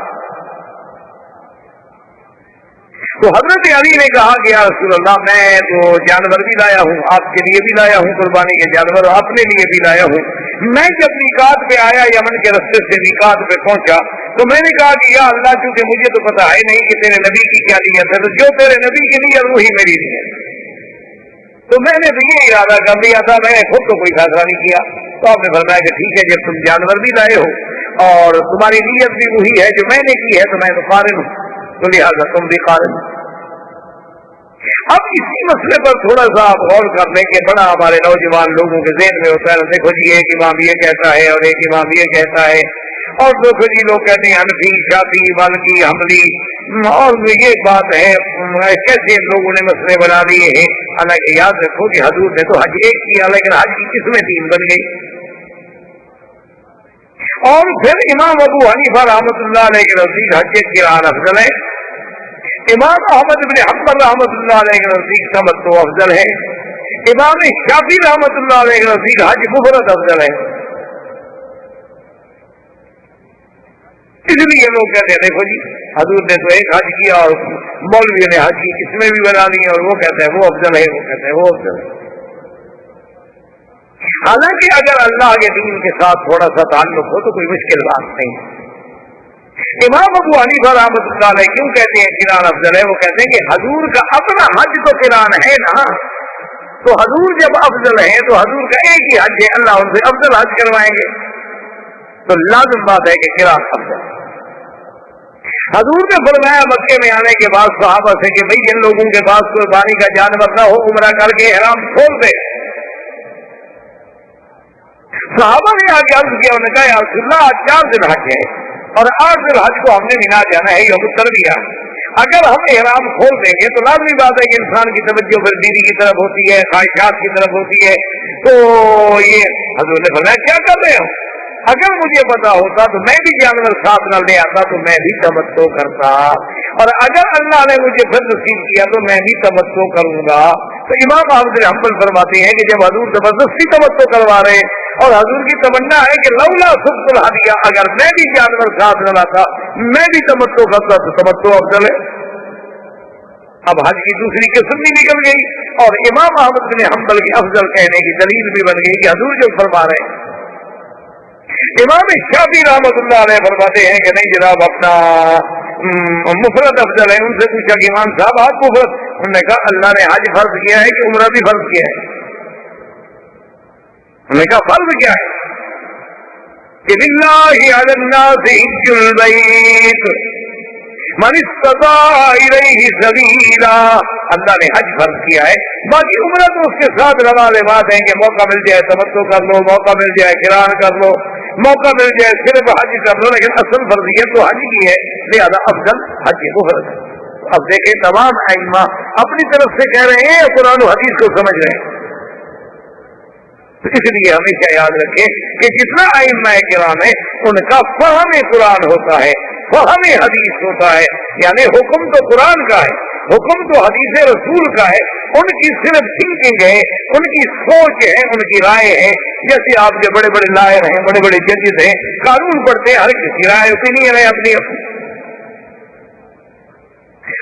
تو حضرت علی نے کہا کہ یا رسول اللہ میں تو جانور بھی لایا ہوں، آپ کے لیے بھی لایا ہوں قربانی کے جانور، اپنے لیے بھی لایا ہوں۔ میں جب میقات پہ آیا، یمن کے رستے سے میقات پہ پہنچا، تو میں نے کہا کہ یا اللہ چونکہ مجھے تو پتا ہے نہیں کہ تیرے نبی کی کیا نیت ہے، تو جو تیرے نبی کی نیت وہی میری نیت۔ تو میں نے تو یہ ارادہ کر لیا تھا، میں نے خود تو کوئی فیصلہ نہیں کیا۔ تو آپ نے فرمایا کہ ٹھیک ہے، جب تم جانور بھی لائے ہو اور تمہاری نیت بھی وہی ہے جو میں نے کی ہے، تو میں تو قارن ہوں، تو لہٰذا تم بھی قارن۔ اب اسی مسئلے پر تھوڑا سا آپ غور کر لیں کہ بڑا ہمارے نوجوان لوگوں کے ذہن میں ہوتا ہے، دیکھو جی ایک امام یہ کہتا ہے اور ایک امام یہ کہتا ہے، اور دیکھو جی لوگ کہتے ہیں حنفی، شافعی، مالکی، حنبلی، اور یہ بات ہے کیسے لوگوں نے مسئلے بنا دیے ہیں۔ حالانکہ یاد رکھو کہ حضور نے تو حج ایک کیا، لیکن حج کی قسمیں تین بن گئی۔ اور پھر امام ابو حنیفہ رحمۃ اللہ علیہ کے نزدیک حج قران افضل ہے، امام احمد بن حنبل رحمۃ اللہ علیہ کے نزدیک تمتع افضل ہے، امام شافعی رحمۃ اللہ علیہ کے نزدیک حج مفرد افضل ہے۔ اس لیے لوگ کہتے ہیں دیکھو جی حضور نے تو ایک حج کیا اور مولویوں نے حج کی قسمیں بھی بنا دی، اور وہ کہتے ہیں وہ افضل ہے، وہ کہتے ہیں وہ افضل ہے۔ حالانکہ اگر اللہ کے دین کے ساتھ تھوڑا سا تعلق ہو تو کوئی مشکل بات نہیں۔ امام ابو حنیفہ رحمۃ اللہ علیہ کیوں کہتے ہیں قران افضل ہے؟ وہ کہتے ہیں کہ حضور کا اپنا حج تو قران ہے نا، تو حضور جب افضل ہے تو حضور کا ایک ہی حج ہے، اللہ ان سے افضل حج کروائیں گے، تو لازم بات ہے کہ قران افضل۔ حضور نے فرمایا مکے میں آنے کے بعد صحابہ سے کہ بھئی جن لوگوں کے پاس قربانی کا جانور نہ ہو عمرہ کر کے احرام کھول دے۔ صحابہ نے آگے عرض کیا، انہوں نے کہا یا رسول اللہ آج 4 دن حج ہے اور 8 دن حج کو ہم نے مینا جانا ہے یوم الترویہ، اگر ہم احرام کھول دیں گے تو لازمی بات ہے کہ انسان کی توجہ پھر بیوی کی طرف ہوتی ہے، خواہشات کی طرف ہوتی ہے، تو یہ حضور نے فرمایا کیا کر رہے ہو؟ اگر مجھے پتا ہوتا تو میں بھی جانور ساتھ نہ لے آتا تو میں بھی تمتع کرتا، اور اگر اللہ نے مجھے پھر نصیب کیا تو میں بھی تمتع کروں گا۔ تو امام احمد بن حنبل فرماتے ہیں کہ جب حضور زبردستی تمتع کروا رہے اور حضور کی تمنا ہے کہ لولا سبت الحدیہ، اگر میں بھی جانور ساتھ نہ لاتا میں بھی تمتع کرتا تو تمتع افضل ہے۔ اب حج کی دوسری قسم بھی نکل گئی اور امام احمد بن حنبل کی افضل کہنے کی دلیل بھی بن گئی کہ حضور جو فرما رہے ہیں۔ امام شافعی رحمۃ اللہ علیہ فرماتے ہیں کہ نہیں جناب اپنا مفرد افضل ہے۔ ان سے پوچھا کہ امام صاحب آپ مفرد؟ انہوں نے کہا اللہ نے حج فرض کیا ہے کہ عمرہ بھی فرض کیا ہے؟ انہوں نے کہا فرض کیا ہے کہ للہ علی الناس حج البیت من استطاع الیہ سبیلا، اللہ نے حج فرض کیا ہے، باقی عمرہ تو اس کے ساتھ لوازمات ہیں کہ موقع مل جائے تمتع کر لو، موقع مل جائے قران کر لو، موقع مل جائے صرف حج کر لو، لیکن اصل فرضیت تو حج کی ہے، لہذا افضل حج مفرد ہے۔ اب دیکھیں تمام ائمہ اپنی طرف سے کہہ رہے ہیں قرآن و حدیث کو سمجھ رہے ہیں، تو اس لیے ہمیشہ یاد رکھیں کہ جتنا ائمہ کرام ہے ان کا فہم قرآن ہوتا ہے، فہم حدیث ہوتا ہے، یعنی حکم تو قرآن کا ہے، حکم تو حدیث رسول کا ہے، ان کی صرف تھنکنگ ہے، ان کی سوچ ہے، ان کی رائے ہے۔ جیسے آپ جو بڑے بڑے لائر ہیں، بڑے بڑے ججز ہیں، قانون پڑھتے ہیں، ہر کسی رائے اوپینین ہے اپنی اپنی،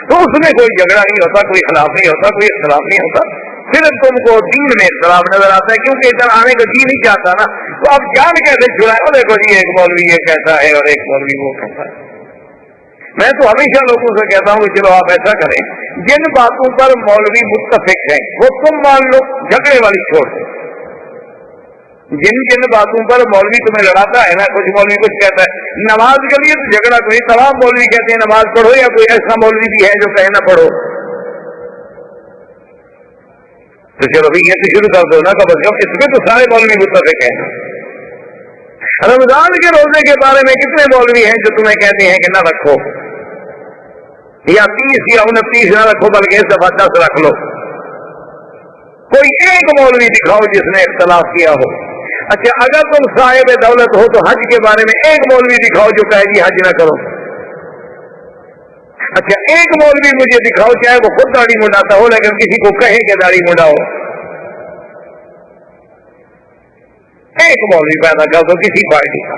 تو اس میں کوئی جھگڑا نہیں ہوتا، کوئی خلاف نہیں ہوتا، کوئی اختلاف نہیں ہوتا، صرف تم کو دین میں اختلاف نظر آتا ہے کیونکہ ادھر آنے کا جی نہیں چاہتا نا، تو اب جان کیسے چھڑائے؟ دیکھو جی ایک مولوی یہ کہتا ہے اور ایک مولوی وہ کہتا ہے۔ میں تو ہمیشہ لوگوں سے کہتا ہوں کہ چلو آپ ایسا کریں، جن باتوں پر مولوی متفق ہیں وہ تم مان لو، جھگڑے والی چھوڑ دو۔ جن باتوں پر مولوی تمہیں لڑاتا ہے نا، کچھ مولوی کچھ کہتا ہے نماز کے لیے تو جھگڑا کوئی، تمام مولوی کہتے ہیں نماز پڑھو، یا کوئی ایسا مولوی بھی ہے جو کہے نہ پڑھو، تو چلو بھائی یہ تو شروع کر دو نا، تو بس اس میں تو سارے مولوی متفق ہیں۔ رمضان کے روزے کے بارے میں کتنے مولوی ہیں جو تمہیں کہتے ہیں کہ نہ رکھو، یا 30 یا 29 نہ رکھو بلکہ اس دفعہ 10 رکھ لو؟ کوئی ایک مولوی دکھاؤ جس نے اختلاف کیا ہو۔ اچھا اگر تم صاحب دولت ہو تو حج کے بارے میں ایک مولوی دکھاؤ جو کہے جی حج نہ کرو۔ اچھا ایک مولوی مجھے دکھاؤ چاہے وہ خود داڑھی منڈاتا ہو لیکن کسی کو کہے کہ داڑھی منڈاؤ، ایک مولوی پیدا کر دو کسی پارٹی کا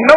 9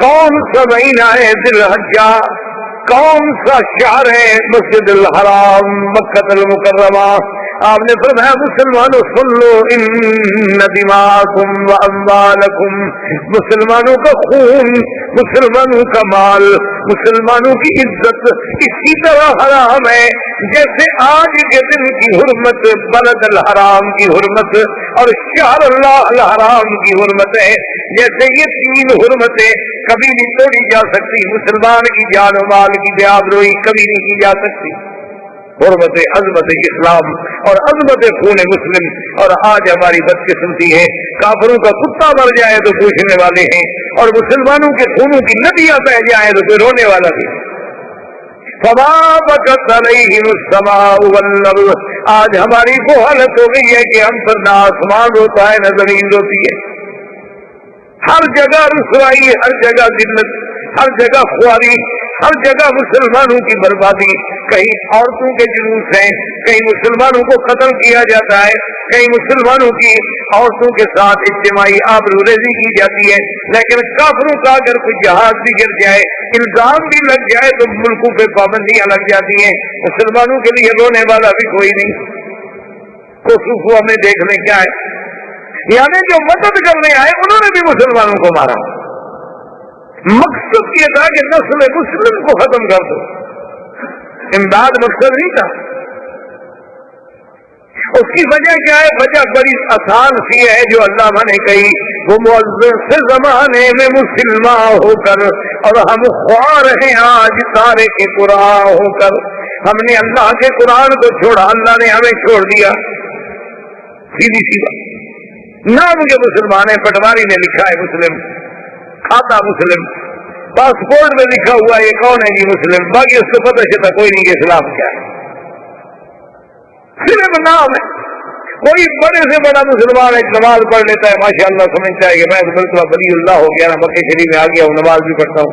کون سا مہینہ ہے ذی الحجہ، کون سا شہر ہے مسجد الحرام مکہ المکرمہ؟ آپ نے فرمایا مسلمانوں سن لو، ان دماءکم واموالکم، مسلمانوں کا خون، مسلمانوں کا مال، مسلمانوں کی عزت اسی طرح حرام ہے جیسے آج کے دن کی حرمت بلد الحرام کی حرمت اور شہر اللہ الحرام کی حرمت ہے۔ جیسے یہ تین حرمتیں کبھی نہیں توڑی جا سکتی، مسلمان کی جان و مال کی بے-آبروئی کبھی نہیں کی جا سکتی، حرمت عظمت اسلام اور عظمت خون مسلم۔ اور آج ہماری بدقسمتی ہے، کافروں کا کتا مر جائے تو پوچھنے والے ہیں، اور مسلمانوں کے خونوں کی ندیاں بہ جائیں تو کوئی رونے والا بھی ہے۔ فما بکت علیہم السماء والارض، آج ہماری وہ حالت ہو گئی ہے کہ ہم پر نہ آسمان روتا ہے نہ زمین روتی ہے، ہر جگہ رسوائی، ہر جگہ ذلت، ہر جگہ خواری، ہر جگہ مسلمانوں کی بربادی۔ کہیں عورتوں کے جلوس ہیں، کہیں مسلمانوں کو قتل کیا جاتا ہے، کہیں مسلمانوں کی عورتوں کے ساتھ اجتماعی آبروریزی کی جاتی ہے، لیکن کافروں کا اگر کوئی جہاز بھی گر جائے، الزام بھی لگ جائے تو ملکوں پہ پابندیاں لگ جاتی ہیں، مسلمانوں کے لیے رونے والا بھی کوئی نہیں۔ کوسوفو میں دیکھ لیں کیا ہے، یعنی جو مدد کرنے آئے انہوں نے بھی مسلمانوں کو مارا، مقصد یہ تھا کہ نسل مسلم کو ختم کر دو، امداد مقصد نہیں تھا۔ اس کی وجہ کیا ہے؟ وجہ بڑی آسان سی ہے جو علامہ نے کہی، وہ معزز سے زمانے میں مسلمان ہو کر اور ہم خوار ہیں آج سارے کے قرآن ہو کر، ہم نے اللہ کے قرآن کو چھوڑا، اللہ نے ہمیں چھوڑ دیا، سیدھی سی بات۔ نام کے مسلمان ہیں، پٹواری نے لکھا ہے مسلم، کھاتا مسلم، پاسپورٹ میں لکھا ہوا یہ کون ہے جی مسلم، باقی اس کو پتہ چلتا کوئی نہیں کہ اسلام کیا ہے، صرف نام ہے۔ کوئی بڑے سے بڑا مسلمان ایک نماز پڑھ لیتا ہے، ماشاءاللہ سمجھتا ہے کہ میں تو بالکل ولی اللہ ہو گیا نا، مکہ شریف میں آ گیا ہوں، نماز بھی پڑھتا ہوں،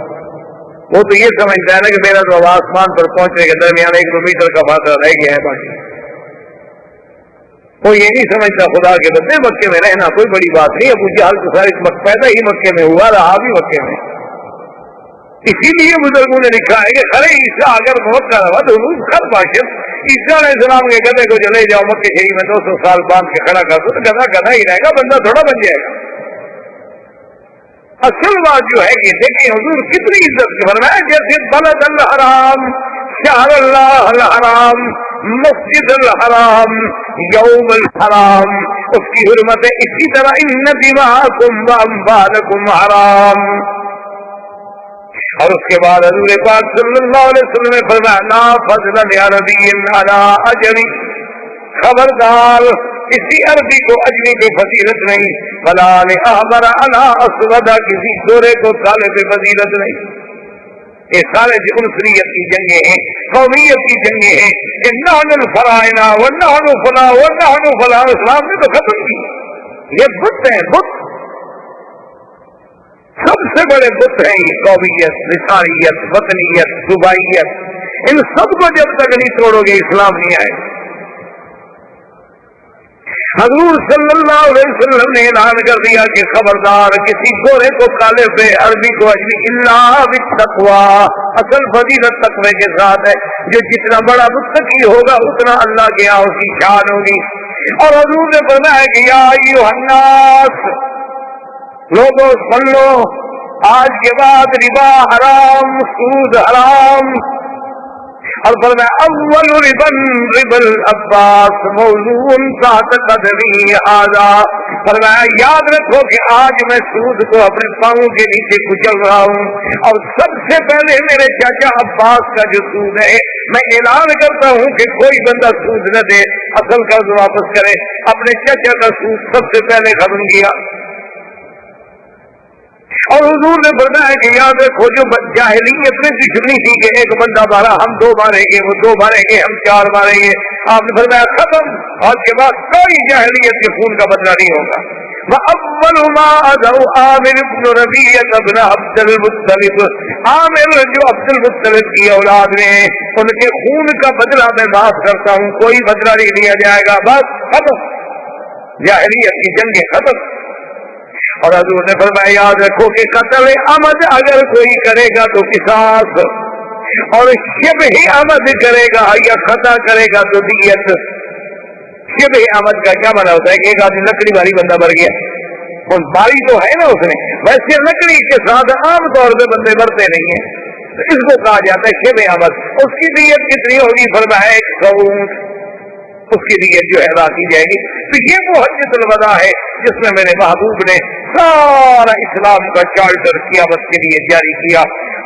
وہ تو یہ سمجھتا ہے نا کہ میرا تو آسمان پر پہنچنے کے درمیان 1 کلومیٹر کا فاصلہ رہ گیا ہے، باقی وہ یہ نہیں سمجھتا خدا کے بندے مکے میں رہنا کوئی بڑی بات نہیں۔ ابو جہل تو سارے پیدا ہی مکے میں ہوا، رہا بھی مکے میں، اسی لیے بزرگوں نے لکھا ہے کہ خرے عیسیٰ اگر مکہ رہا تو خر باشد، عیسیٰ علیہ السلام کے گدھے کو چلے جاؤ مکے شریف میں 200 سال باندھ کے کھڑا کر دو تو گدھا گدھا ہی رہے گا، بندہ تھوڑا بن جائے گا۔ اصل بات جو ہے کہ دیکھیں حضور کتنی عزت کے فرمایا، جیسے بلد الحرام، شہر اللہ الحرام، مسجد الحرام، یوم الحرام، اس کی حرمت ہے، اسی طرح ان دماءکم واموالکم حرام۔ اور اس کے بعد حضور پاک صلی اللہ علیہ وسلم نے فرمایا لا فضل لعربی علی اجمی، خبردار کسی عربی کو اجمی پہ فضیلت نہیں، ولا لاحمر علی اسود، کسی گورے کو کالے پہ فضیلت نہیں۔ یہ سارے عنصریت کی جنگیں ہیں، قومیت کی جنگیں ہیں، کہ نحن الفرائنا ونحن فلاں ونحن فلاں، اسلام نے تو ختم کی۔ یہ بت ہیں، بت سب سے بڑے بت ہیں، یہ قومیت، رسالیت، وطنیت، صوبائیت، ان سب کو جب تک نہیں توڑو گے اسلام نہیں آئے۔ حضور صلی اللہ علیہ وسلم نے اعلان کر دیا کہ خبردار کسی گورے کو کالے پہ، عربی کو اجمی، الا بالتقوی، اصل فضیلت تقوی کے ساتھ ہے، جو جتنا بڑا متقی ہوگا اتنا اللہ کے یہاں اس کی شان ہوگی۔ اور حضور نے فرمایا کہ یا ایھا الناس، لوگوں سن لو، آج کے بعد ربا حرام، سود حرام، اور فرمایا اول ربن ربا العباس موضوع تحت قدمی ھذا، فرمایا یاد رکھو کہ آج میں سود کو اپنے پاؤں کے نیچے کچل رہا ہوں، اور سب سے پہلے میرے چاچا عباس کا جو سود ہے، میں اعلان کرتا ہوں کہ کوئی بندہ سود نہ دے، اصل قرض واپس کرے، اپنے چاچا کا سود سب سے پہلے ختم کیا۔ اور حضور نے فرمایا کہ یاد رکھو جو جاہلیت میں دشمنی تھی کہ ایک بندہ مارا ہم 2 ماریں گے، وہ 2 ماریں گے ہم 4 ماریں گے، آپ نے فرمایا ختم، آج کے بعد کوئی جاہلیت کے خون کا بدلہ نہیں ہوگا۔ وَأَوَّلُ مَا أَدْعُوا عامر بن ربیعہ بن عبد المطلب، عامر جو عبد المطلب کی اولاد میں ان کے خون کا بدلہ میں معاف کرتا ہوں، کوئی بدلہ نہیں لیا جائے گا، بس ختم، جاہلیت کی جنگیں ختم۔ اور حضور نے فرمایا یاد رکھو کہ قتل عمد اگر کوئی کرے گا تو قصاص، اور شبہ عمد کرے گا یا خطا کرے گا تو دیت۔ شبہ عمد کا کیا معنی ہوتا ہے کہ ایک آدمی لکڑی والی بندہ مر گیا، اور ماری تو ہے نا اس نے، ویسے لکڑی کے ساتھ عام طور پہ بندے مرتے نہیں ہیں، تو اس کو کہا جاتا ہے شبہ عمد۔ اس کی دیت کتنی ہوگی؟ فرمایا 100 اونٹ، اس کی دیت جو ہے ادا کی جائے گی۔ تو یہ وہ حجۃ الوداع ہے جس میں میرے محبوب نے سارا اسلام کا چارٹر قیامت کے لیے جاری کیا،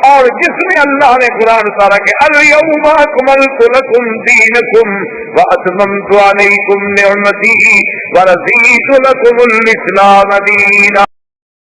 اور جس میں اللہ نے قرآن اتارا کہ الیوم اکملت لکم دینکم واتممت علیکم نعمتی ورضیت لکم الاسلام دینا۔